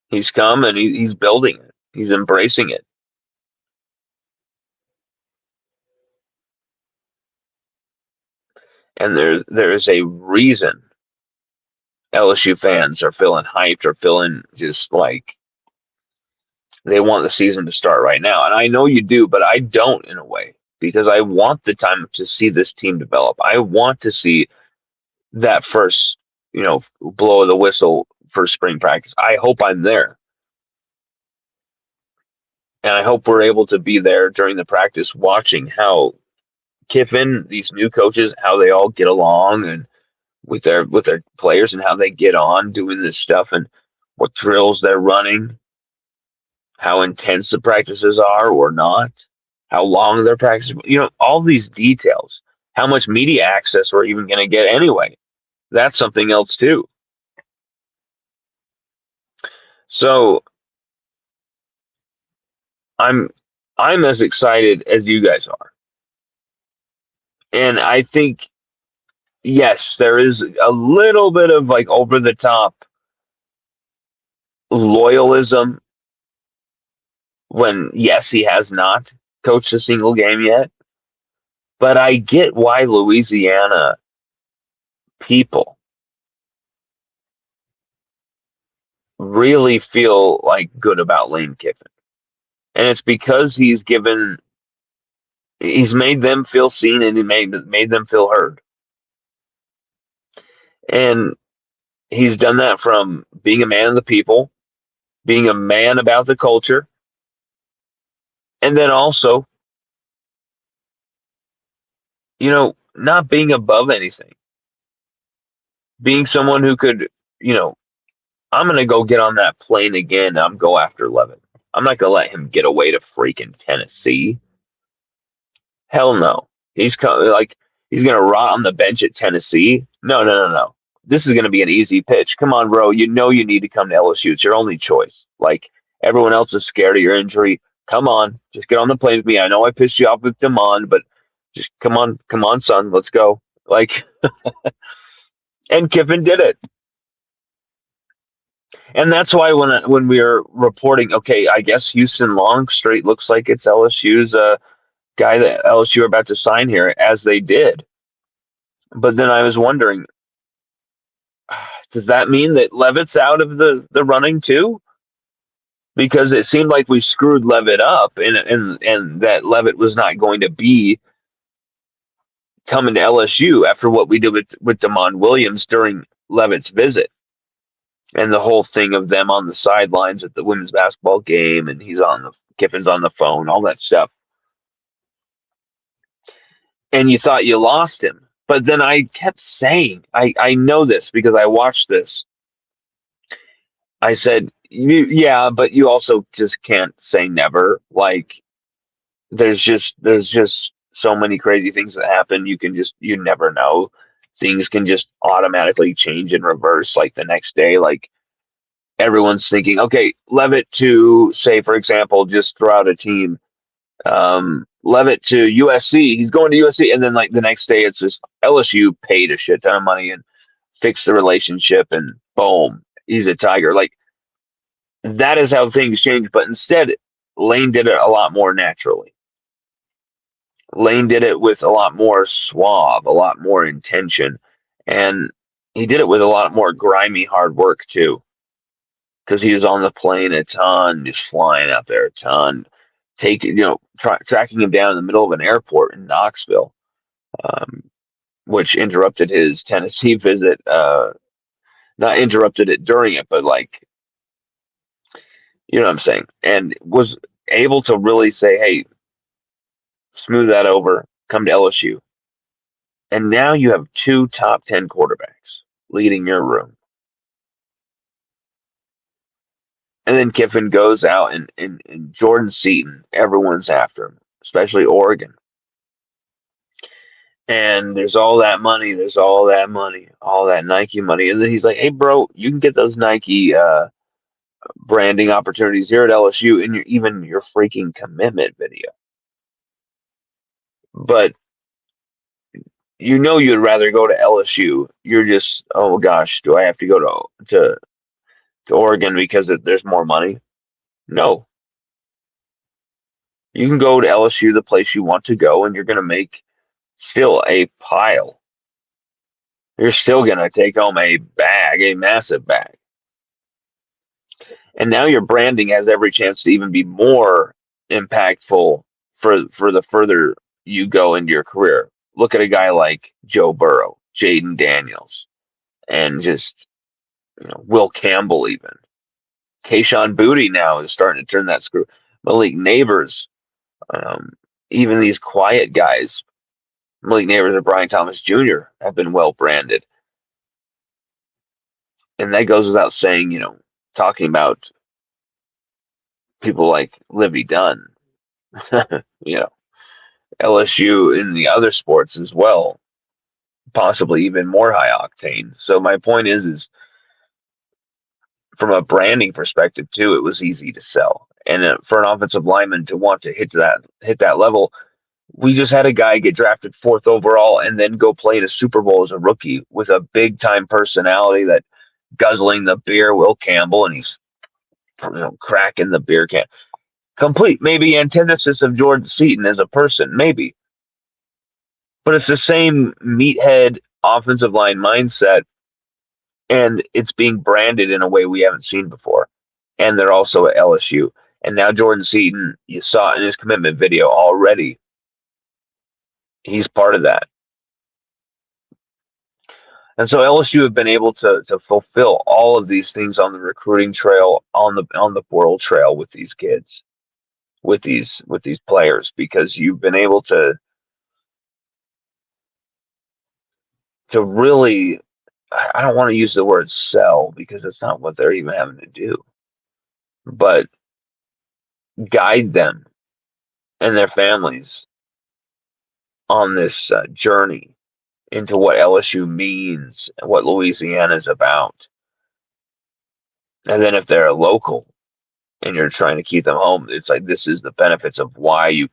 He's come and he's building it. He's embracing it. And there is a reason LSU fans are feeling hyped or feeling just like they want the season to start right now. And I know you do, but I don't in a way because I want the time to see this team develop. I want to see that first, blow of the whistle for spring practice. I hope I'm there. And I hope we're able to be there during the practice watching how Kiffin, these new coaches, how they all get along and with their players and how they get on doing this stuff and what drills they're running, how intense the practices are or not, how long they're practicing, all these details, how much media access we're even going to get anyway. That's something else too. So I'm I'm as excited as you guys are. And I think yes, there is a little bit of like over the top loyalism when yes, he has not coached a single game yet, but I get why Louisiana people really feel like good about Lane Kiffin. And it's because he's made them feel seen and he made them feel heard. And he's done that from being a man of the people, being a man about the culture, and then also, not being above anything. Being someone who could, you know, I'm gonna go get on that plane again. I'm go after Levitt. I'm not gonna let him get away to freaking Tennessee. Hell no. He's gonna rot on the bench at Tennessee. No, no, no, no. This is gonna be an easy pitch. Come on, bro. You know you need to come to LSU. It's your only choice. Like everyone else is scared of your injury. Come on, just get on the plane with me. I know I pissed you off with Damon, but just come on, son. Let's go. Like, and Kiffin did it. And that's why when we were reporting, okay, I guess Houston Longstreet looks like it's LSU's guy that LSU are about to sign here, as they did. But then I was wondering, does that mean that Levitt's out of the running too? Because it seemed like we screwed Levitt up, and that Levitt was not going to be coming to LSU after what we did with Damon Williams during Levitt's visit. And the whole thing of them on the sidelines at the women's basketball game, and Kiffin's on the phone, all that stuff. And you thought you lost him. But then I kept saying, I know this because I watched this. I said, yeah, but you also just can't say never. Like there's just so many crazy things that happen. You never know. Things can just automatically change in reverse like the next day. Like everyone's thinking, okay, Levitt to say, for example, just throw out a team. Levitt to USC. He's going to USC, and then like the next day, it's just LSU paid a shit ton of money and fixed the relationship, and boom, he's a Tiger. Like that is how things change. But instead, Lane did it a lot more naturally. Lane did it with a lot more suave, a lot more intention, and he did it with a lot more grimy hard work too. Because he was on the plane a ton, just flying out there a ton, tracking him down in the middle of an airport in Knoxville, um, which interrupted his Tennessee visit. Not interrupted it during it, but like, you know what I'm saying? And was able to really say, hey, smooth that over, come to LSU. And now you have two top 10 quarterbacks leading your room. And then Kiffin goes out and Jordan Seaton, everyone's after him, especially Oregon. And there's all that money, all that Nike money. And then he's like, hey, bro, you can get those Nike branding opportunities here at LSU in your freaking commitment video. But you'd rather go to LSU. You're just, oh gosh, do I have to go to Oregon because there's more money? No. You can go to LSU, the place you want to go, and you're going to make still a pile. you're still going to take home a bag, a massive bag. And now your branding has every chance to even be more impactful for the further you go into your career. Look at a guy like Joe Burrow, Jaden Daniels, and just Will Campbell even. Kayshon Boutte now is starting to turn that screw. Malik Neighbors, um, even these quiet guys, Malik Neighbors and Brian Thomas Jr. have been well branded. And that goes without saying, talking about people like Livy Dunn, LSU in the other sports as well, possibly even more high octane. So my point is from a branding perspective too, it was easy to sell. And for an offensive lineman to want to hit that level, we just had a guy get drafted 4th overall and then go play in a Super Bowl as a rookie with a big time personality that guzzling the beer, Will Campbell, and he's cracking the beer can. Complete, maybe antithesis of Jordan Seaton as a person, maybe. But it's the same meathead offensive line mindset, and it's being branded in a way we haven't seen before. And they're also at LSU. And now Jordan Seaton, you saw it in his commitment video already. He's part of that. And so LSU have been able to fulfill all of these things on the recruiting trail, on the portal trail with these kids, with these players, because you've been able to really, I don't want to use the word sell because that's not what they're even having to do, but guide them and their families on this journey into what LSU means and what Louisiana is about. And then if they're a local and you're trying to keep them home, it's like this is the benefits of why you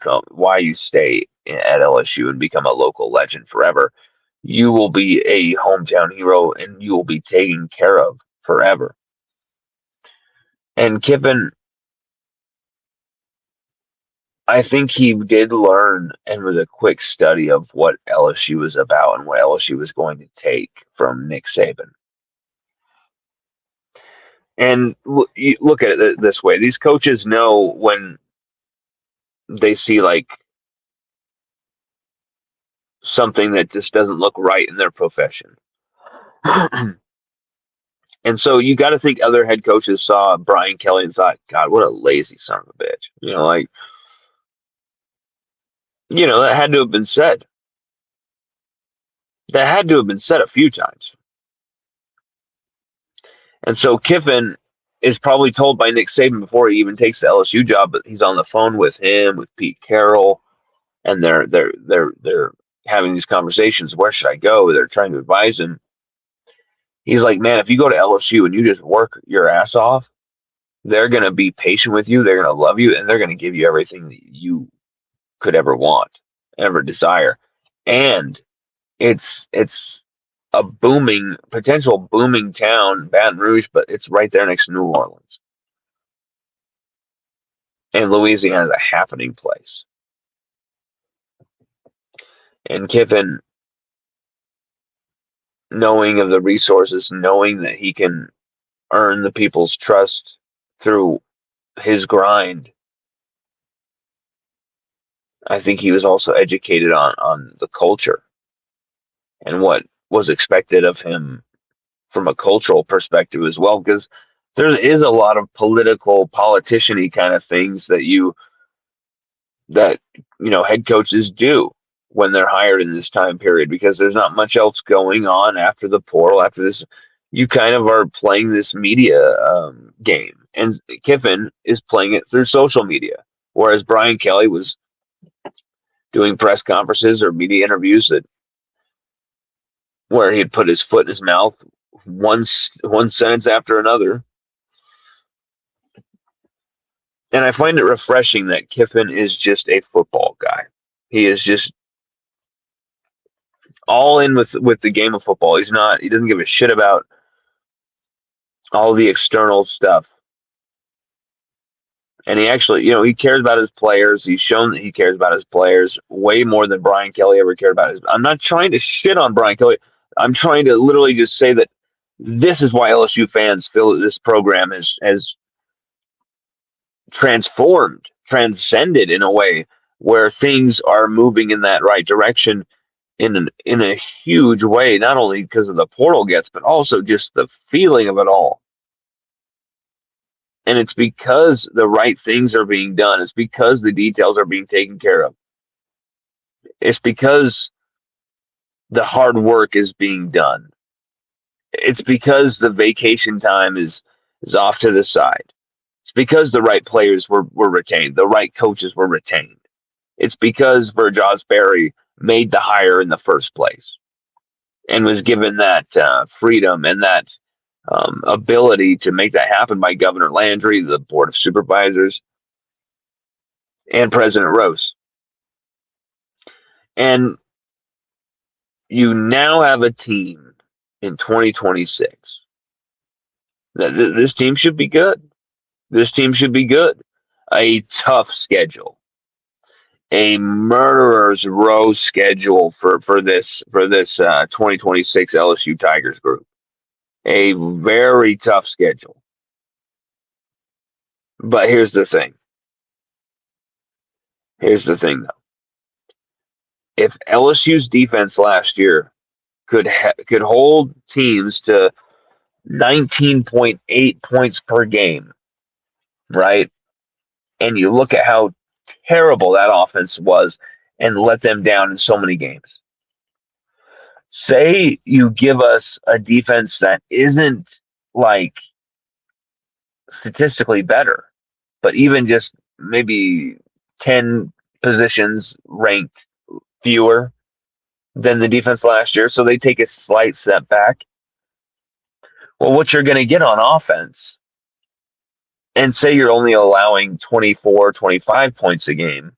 stay at LSU and become a local legend forever. You will be a hometown hero and you will be taken care of forever. And Kiffin, I think he did learn and was a quick study of what LSU was about and what LSU was going to take from Nick Saban. And you look at it this way. These coaches know when they see like something that just doesn't look right in their profession. And so you got to think other head coaches saw Brian Kelly and thought, God, what a lazy son of a bitch. That had to have been said. That had to have been said a few times. And so Kiffin is probably told by Nick Saban before he even takes the LSU job, but he's on the phone with him, with Pete Carroll, and they're having these conversations. Where should I go? They're trying to advise him. He's like, man, if you go to LSU and you just work your ass off, they're going to be patient with you. They're going to love you, and they're going to give you everything that you could ever want, ever desire. And it's a potential booming town, Baton Rouge, but it's right there next to New Orleans. And Louisiana is a happening place. And Kiffin, knowing of the resources, knowing that he can earn the people's trust through his grind, I think he was also educated on the culture and what was expected of him from a cultural perspective as well, because there is a lot of politician-y kind of things that head coaches do when they're hired in this time period, because there's not much else going on after the portal. After this, you kind of are playing this media game, and Kiffin is playing it through social media, whereas Brian Kelly was doing press conferences or media interviews where he'd put his foot in his mouth one sentence after another. And I find it refreshing that Kiffin is just a football guy. He is just all in with the game of football. He doesn't give a shit about all the external stuff. And he actually, he cares about his players. He's shown that he cares about his players way more than Brian Kelly ever cared about his. I'm not trying to shit on Brian Kelly. I'm trying to literally just say that this is why LSU fans feel that this program has transformed, transcended in a way where things are moving in that right direction in a huge way, not only because of the portal gets, but also just the feeling of it all. And it's because the right things are being done. It's because the details are being taken care of. It's because the hard work is being done. It's because the vacation time is off to the side. It's because the right players were retained, the right coaches were retained. It's because Virg Osbury made the hire in the first place and was given that freedom and that ability to make that happen by Governor Landry, the Board of Supervisors, and President Rose. And you now have a team in 2026. This team should be good. This team should be good. A tough schedule, a murderer's row schedule for this 2026 LSU Tigers group. A very tough schedule. But here's the thing. Here's the thing, though. If LSU's defense last year could hold teams to 19.8 points per game, right? And you look at how terrible that offense was and let them down in so many games. Say you give us a defense that isn't like statistically better, but even just maybe 10 positions ranked fewer than the defense last year, so they take a slight step back. Well, what you're going to get on offense, and say you're only allowing 24, 25 points a game,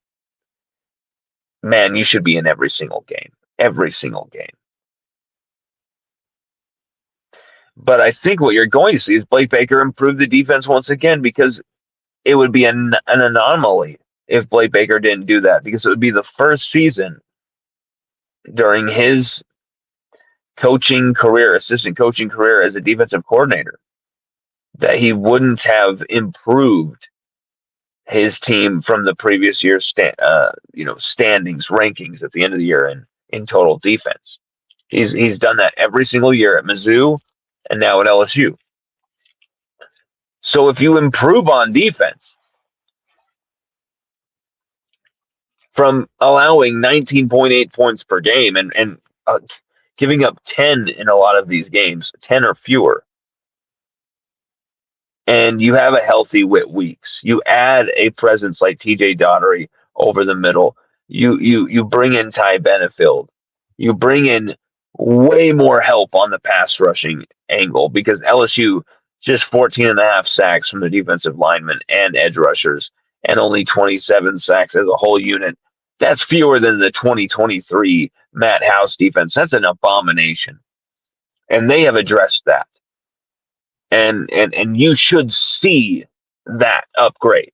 man, you should be in every single game. Every single game. But I think what you're going to see is Blake Baker improve the defense once again, because it would be an anomaly if Blake Baker didn't do that, because it would be the first season during his coaching career, assistant coaching career as a defensive coordinator, that he wouldn't have improved his team from the previous year's standings, rankings at the end of the year in total defense. He's done that every single year at Mizzou and now at LSU. So if you improve on defense from allowing 19.8 points per game and giving up 10 in a lot of these games, 10 or fewer, and you have a healthy Whit Weeks, you add a presence like TJ Daugherty over the middle, you bring in Ty Benefield, you bring in way more help on the pass rushing angle, because LSU just 14 and a half sacks from the defensive linemen and edge rushers, and only 27 sacks as a whole unit. That's fewer than the 2023 Matt House defense. That's an abomination. And they have addressed that. And you should see that upgrade.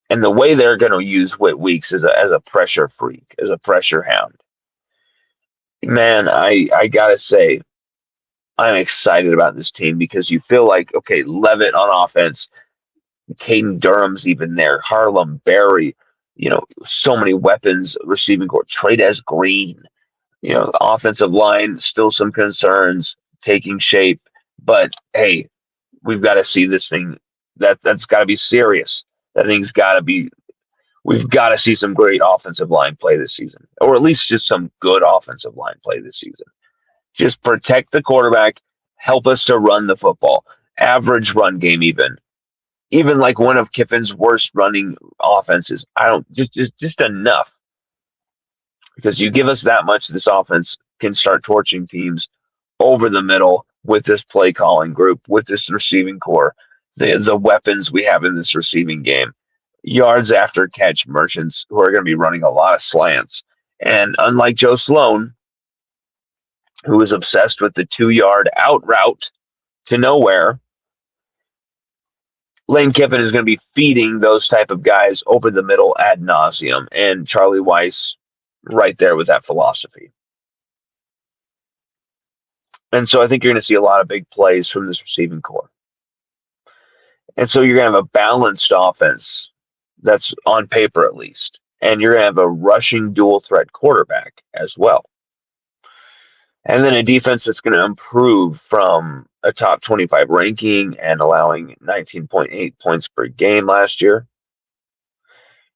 And the way they're going to use Whit Weeks as a pressure freak, as a pressure hound. Man, I got to say, I'm excited about this team, because you feel like, okay, Levitt on offense, Caden Durham's even there, Harlem Berry, so many weapons, receiving court, Tradez Green, the offensive line, still some concerns, taking shape, but hey, we've got to see this thing. That's got to be serious. We've got to see some great offensive line play this season, or at least just some good offensive line play this season. Just protect the quarterback, help us to run the football, average run game, even like one of Kiffin's worst running offenses. I don't just enough, because you give us that much, this offense can start torching teams over the middle with this play calling group, with this receiving core, the weapons we have in this receiving game, yards after catch merchants who are going to be running a lot of slants. And unlike Joe Sloan, who is obsessed with the 2-yard out route to nowhere, Lane Kiffin is going to be feeding those type of guys over the middle ad nauseum, and Charlie Weiss right there with that philosophy. And so I think you're going to see a lot of big plays from this receiving core. And so you're going to have a balanced offense that's on paper at least. And you're going to have a rushing dual threat quarterback as well. And then a defense that's going to improve from a top 25 ranking and allowing 19.8 points per game last year.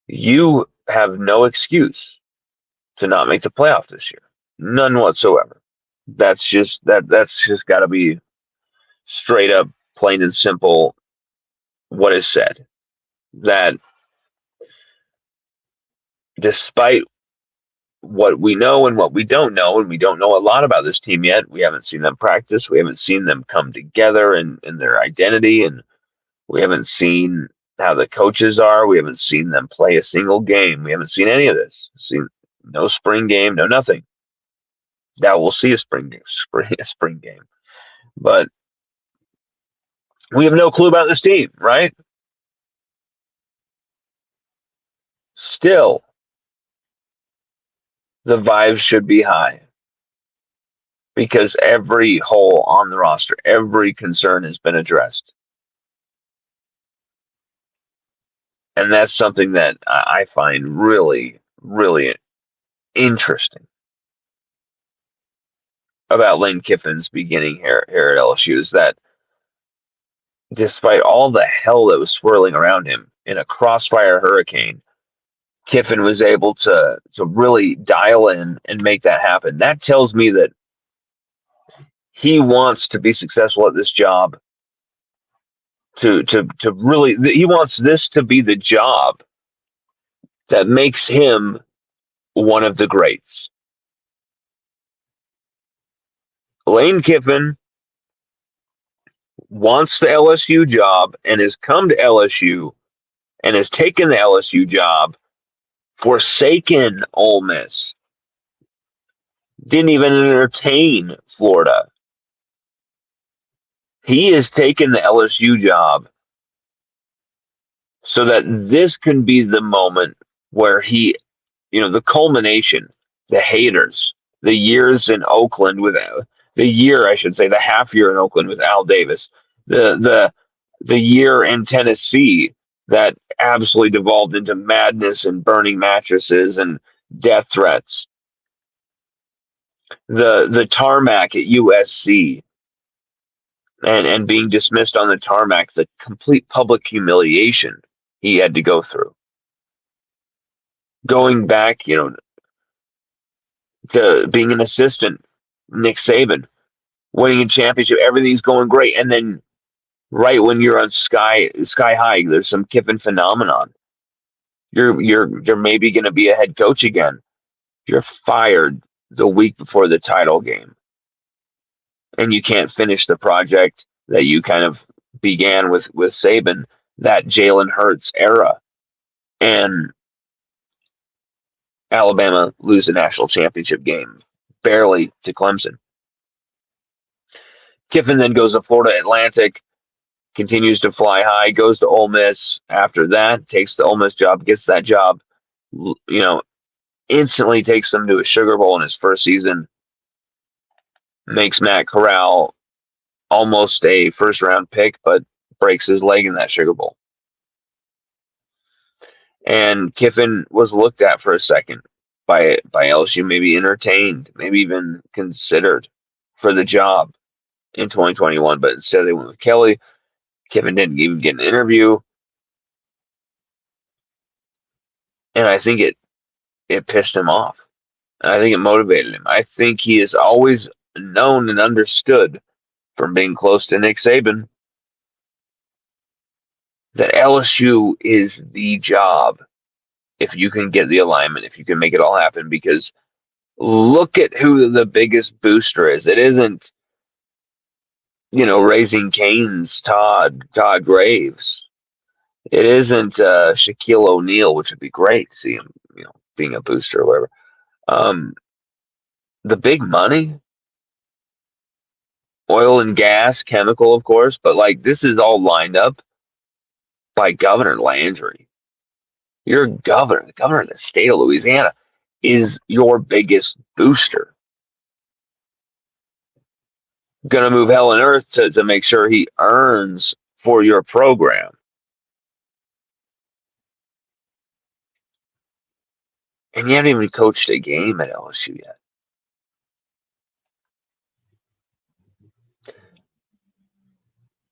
You have no excuse to not make the playoff this year. None whatsoever. That's just got to be straight up, plain and simple what is said. That despite what we know and what we don't know, and we don't know a lot about this team yet, we haven't seen them practice, we haven't seen them come together in their identity, and we haven't seen how the coaches are, we haven't seen them play a single game, we haven't seen any of this. Seen no spring game, no nothing. Now we'll see a spring game. But we have no clue about this team, right? Still, the vibes should be high because every hole on the roster, every concern has been addressed. And that's something that I find really, really interesting about Lane Kiffin's beginning here at LSU is that despite all the hell that was swirling around him in a crossfire hurricane, Kiffin was able to really dial in and make that happen. That tells me that he wants to be successful at this job. To really, he wants this to be the job that makes him one of the greats. Lane Kiffin wants the LSU job and has come to LSU and has taken the LSU job, forsaken Ole Miss, didn't even entertain Florida. He has taken the LSU job so that this can be the moment where he, the culmination, the haters, the years in Oakland with the year, I should say, the half year in Oakland with Al Davis, the year in Tennessee that absolutely devolved into madness and burning mattresses and death threats. The tarmac at USC and being dismissed on the tarmac, the complete public humiliation he had to go through. Going back, to being an assistant, Nick Saban, winning a championship, everything's going great, and then right when you're on sky high, there's some Kiffin phenomenon. You're maybe going to be a head coach again. You're fired the week before the title game, and you can't finish the project that you kind of began with Saban, that Jalen Hurts era, and Alabama lose the national championship game barely to Clemson. Kiffin then goes to Florida Atlantic, continues to fly high, goes to Ole Miss. After that, takes the Ole Miss job, gets that job, instantly takes them to a Sugar Bowl in his first season, makes Matt Corral almost a first-round pick, but breaks his leg in that Sugar Bowl. And Kiffin was looked at for a second by LSU, maybe entertained, maybe even considered for the job in 2021, but instead they went with Kelly. Kiffin didn't even get an interview. And I think it pissed him off. And I think it motivated him. I think he has always known and understood from being close to Nick Saban that LSU is the job if you can get the alignment, if you can make it all happen, because look at who the biggest booster is. It isn't, Raising Cane's Todd Graves. It isn't Shaquille O'Neal, which would be great to see him, being a booster or whatever. The big money, oil and gas, chemical, of course, but this is all lined up by Governor Landry. Your governor, the governor of the state of Louisiana, is your biggest booster. going to move hell and earth to make sure he earns for your program. And you haven't even coached a game at LSU yet.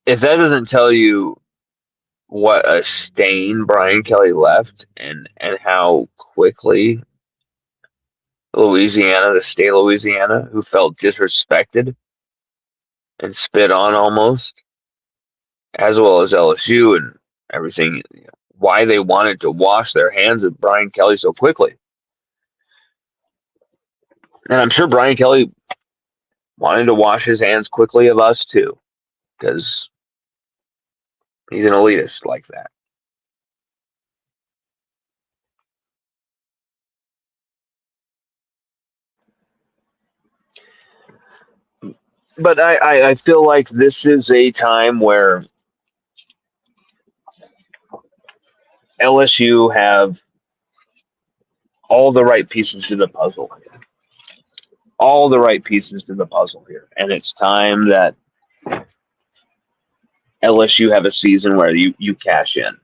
If that doesn't tell you what a stain Brian Kelly left and how quickly Louisiana, the state of Louisiana, who felt disrespected and spit on almost, as well as LSU and everything, why they wanted to wash their hands of Brian Kelly so quickly. And I'm sure Brian Kelly wanted to wash his hands quickly of us too, because he's an elitist like that. But I feel like this is a time where LSU have all the right pieces to the puzzle. All the right pieces to the puzzle here. And it's time that LSU have a season where you cash in.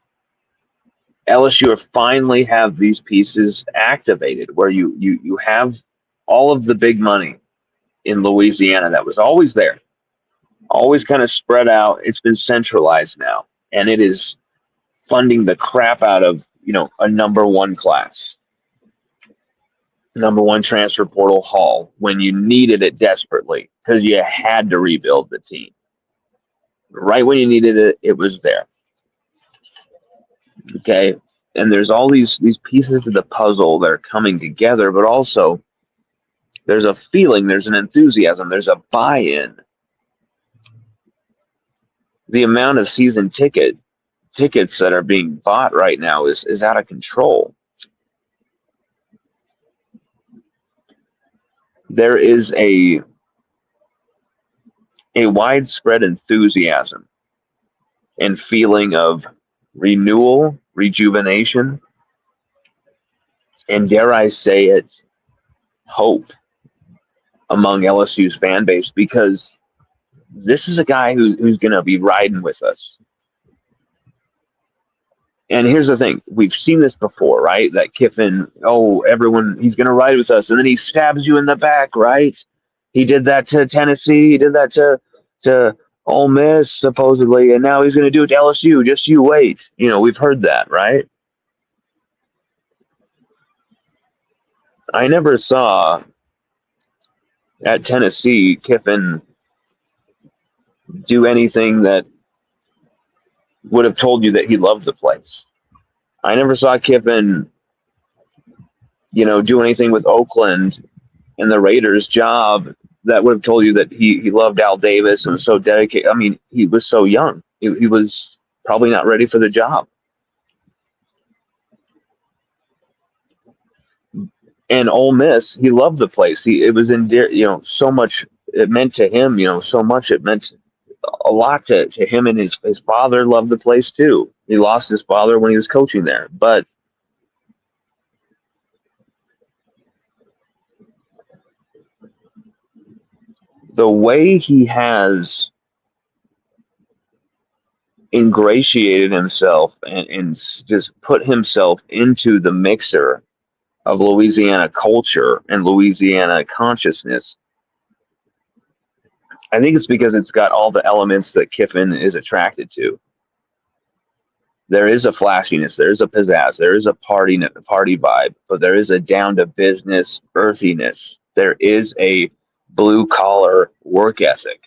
LSU finally have these pieces activated where you have all of the big money in Louisiana that was always there, always kind of spread out. It's been centralized now, and it is funding the crap out of a number one class, number one transfer portal haul when you needed it desperately because you had to rebuild the team. Right when you needed it, it was there. Okay, and there's all these pieces of the puzzle that are coming together, but also there's a feeling, there's an enthusiasm, there's a buy-in. The amount of season tickets that are being bought right now is out of control. There is a widespread enthusiasm and feeling of renewal, rejuvenation, and dare I say it, hope among LSU's fan base, because this is a guy who's going to be riding with us. And here's the thing. We've seen this before, right? That Kiffin, everyone, he's going to ride with us. And then he stabs you in the back, right? He did that to Tennessee. He did that to Ole Miss, supposedly. And now he's going to do it to LSU. Just you wait. We've heard that, right? I never saw at Tennessee Kiffin do anything that would have told you that he loved the place. I never saw Kiffin, do anything with Oakland and the Raiders' job that would have told you that he loved Al Davis and was so dedicated. I mean, he was so young. He was probably not ready for the job. And Ole Miss, he loved the place. It was so much it meant to him. So much it meant a lot to him, and his father loved the place too. He lost his father when he was coaching there, but the way he has ingratiated himself and just put himself into the mixer of Louisiana culture and Louisiana consciousness, I think it's because it's got all the elements that Kiffin is attracted to. There is a flashiness, there is a pizzazz, there is a party vibe, but there is a down to business earthiness. There is a blue collar work ethic.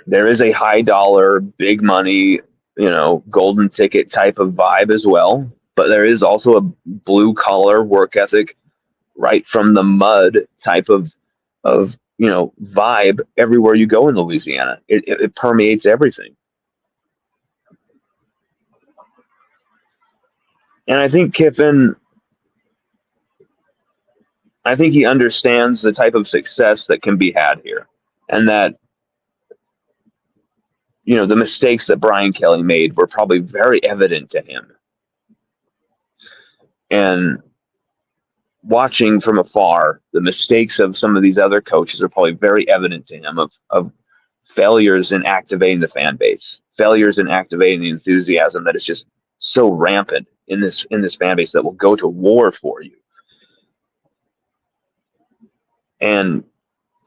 There is a high dollar, big money, golden ticket type of vibe as well. But there is also a blue collar work ethic, right from the mud type of vibe everywhere you go in Louisiana. It permeates everything. And I think Kiffin, he understands the type of success that can be had here, and that the mistakes that Brian Kelly made were probably very evident to him. And watching from afar, the mistakes of some of these other coaches are probably very evident to him of failures in activating the fan base, failures in activating the enthusiasm that is just so rampant in this fan base that will go to war for you. And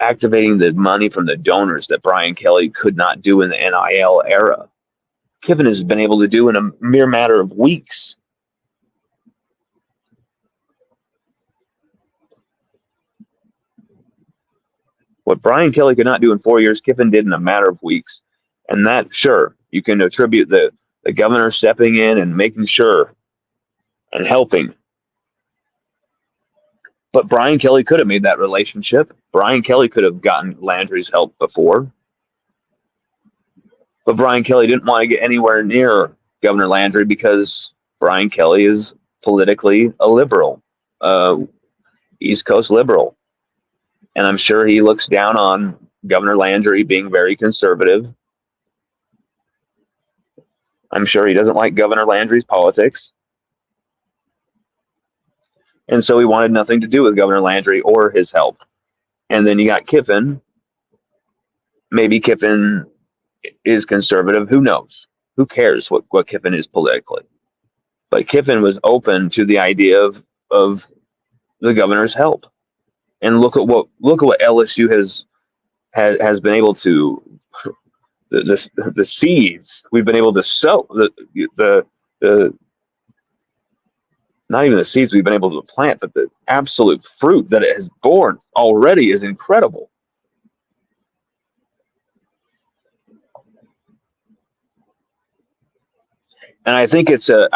activating the money from the donors that Brian Kelly could not do in the NIL era. Kiffin has been able to do in a mere matter of weeks. What Brian Kelly could not do in 4 years, Kiffin did in a matter of weeks. And that, sure, you can attribute the governor stepping in and making sure and helping. But Brian Kelly could have made that relationship. Brian Kelly could have gotten Landry's help before. But Brian Kelly didn't want to get anywhere near Governor Landry because Brian Kelly is politically a liberal, East Coast liberal. And I'm sure he looks down on Governor Landry being very conservative. I'm sure he doesn't like Governor Landry's politics. And so he wanted nothing to do with Governor Landry or his help. And then you got Kiffin. Maybe Kiffin is conservative. Who knows? Who cares what Kiffin is politically? But Kiffin was open to the idea of the governor's help. And look at what LSU has been able to, the seeds we've been able to sow, the not even the seeds we've been able to plant, but the absolute fruit that it has borne already is incredible. And I think it's a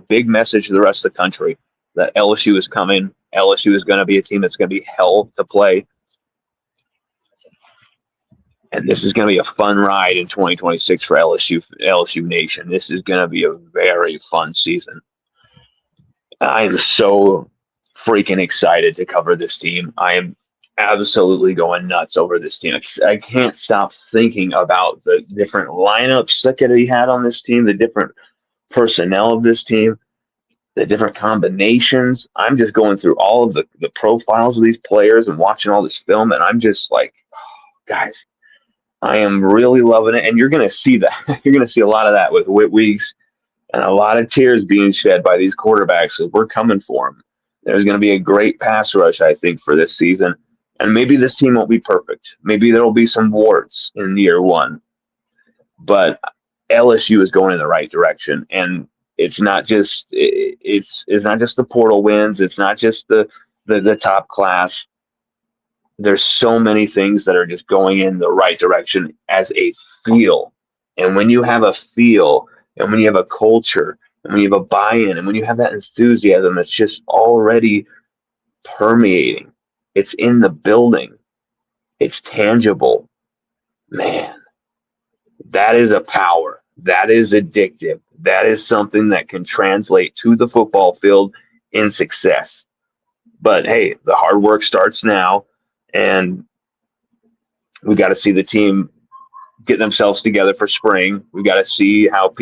big message to the rest of the country that LSU is coming. LSU is going to be a team that's going to be hell to play. And this is going to be a fun ride in 2026 for LSU Nation. This is going to be a very fun season. I am so freaking excited to cover this team. I am absolutely going nuts over this team. I can't stop thinking about the different lineups that he had on this team, the different personnel of this team, the different combinations. I'm just going through all of the profiles of these players and watching all this film, and I'm just like, oh, guys, I am really loving it. And you're going to see that. You're going to see a lot of that with Whit Weeks and a lot of tears being shed by these quarterbacks. So we're coming for them. There's going to be a great pass rush, I think, for this season. And maybe this team won't be perfect. Maybe there will be some warts in year one. But LSU is going in the right direction. And it's not just it's not just the portal wins. It's not just the top class. There's so many things that are just going in the right direction as a feel. And when you have a feel, and when you have a culture, and when you have a buy-in, and when you have that enthusiasm that's just already permeating, it's in the building, it's tangible, man, that is a power. That is addictive. That is something that can translate to the football field in success. But hey, the hard work starts now, and we got to see the team get themselves together for spring. We got to see how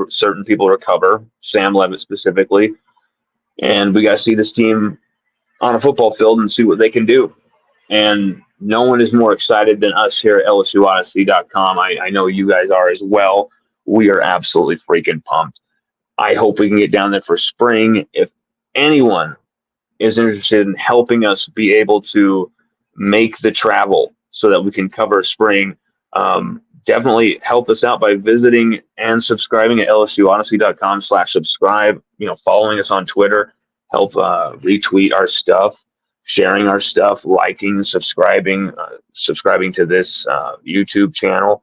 certain people recover, Sam Levitt specifically, and we got to see this team on a football field and see what they can do. And no one is more excited than us here at LSUODYSSEY.com. I know you guys are as well. We are absolutely freaking pumped. I hope we can get down there for spring. If anyone is interested in helping us be able to make the travel so that we can cover spring, definitely help us out by visiting and subscribing at LSUOdyssey.com/subscribe. Following us on Twitter, help retweet our stuff, sharing our stuff, liking, subscribing to this YouTube channel,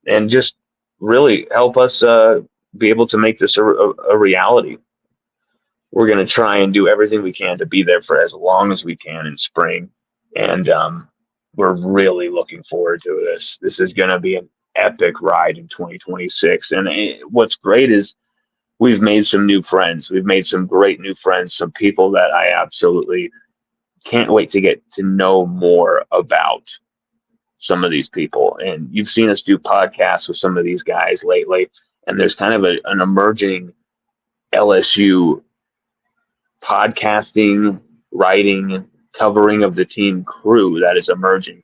and just really help us be able to make this a reality. We're going to try and do everything we can to be there for as long as we can in spring. And we're really looking forward to this. This is going to be an epic ride in 2026. And what's great is we've made some new friends. We've made some great new friends, some people that I absolutely can't wait to get to know more about some of these people. And you've seen us do podcasts with some of these guys lately. And there's kind of an emerging LSU podcasting writing and covering of the team crew that is emerging,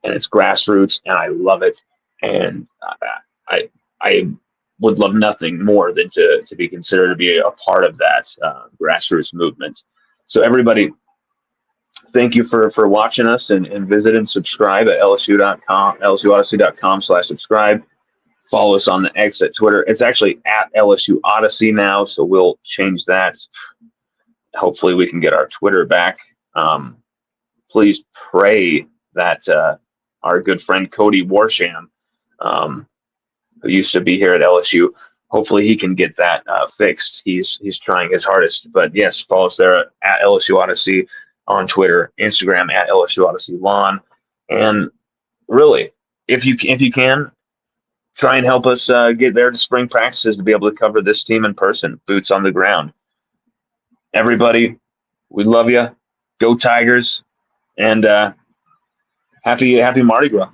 and it's grassroots, and I love it. And I I would love nothing more than to be considered to be a part of that grassroots movement. So everybody, thank you for watching us, and visit and subscribe at LSU.com, LSUOdyssey.com/subscribe. Follow us on the X at Twitter. It's actually at LSU Odyssey now, so we'll change that. Hopefully we can get our Twitter back. Please pray that our good friend Cody Warsham, who used to be here at LSU, hopefully he can get that fixed. He's trying his hardest. But yes, follow us there at LSU Odyssey on Twitter, Instagram at LSU Odyssey Lawn, and really, if you can, try and help us get there to spring practices to be able to cover this team in person, boots on the ground. Everybody, we love you. Go Tigers, and happy Mardi Gras.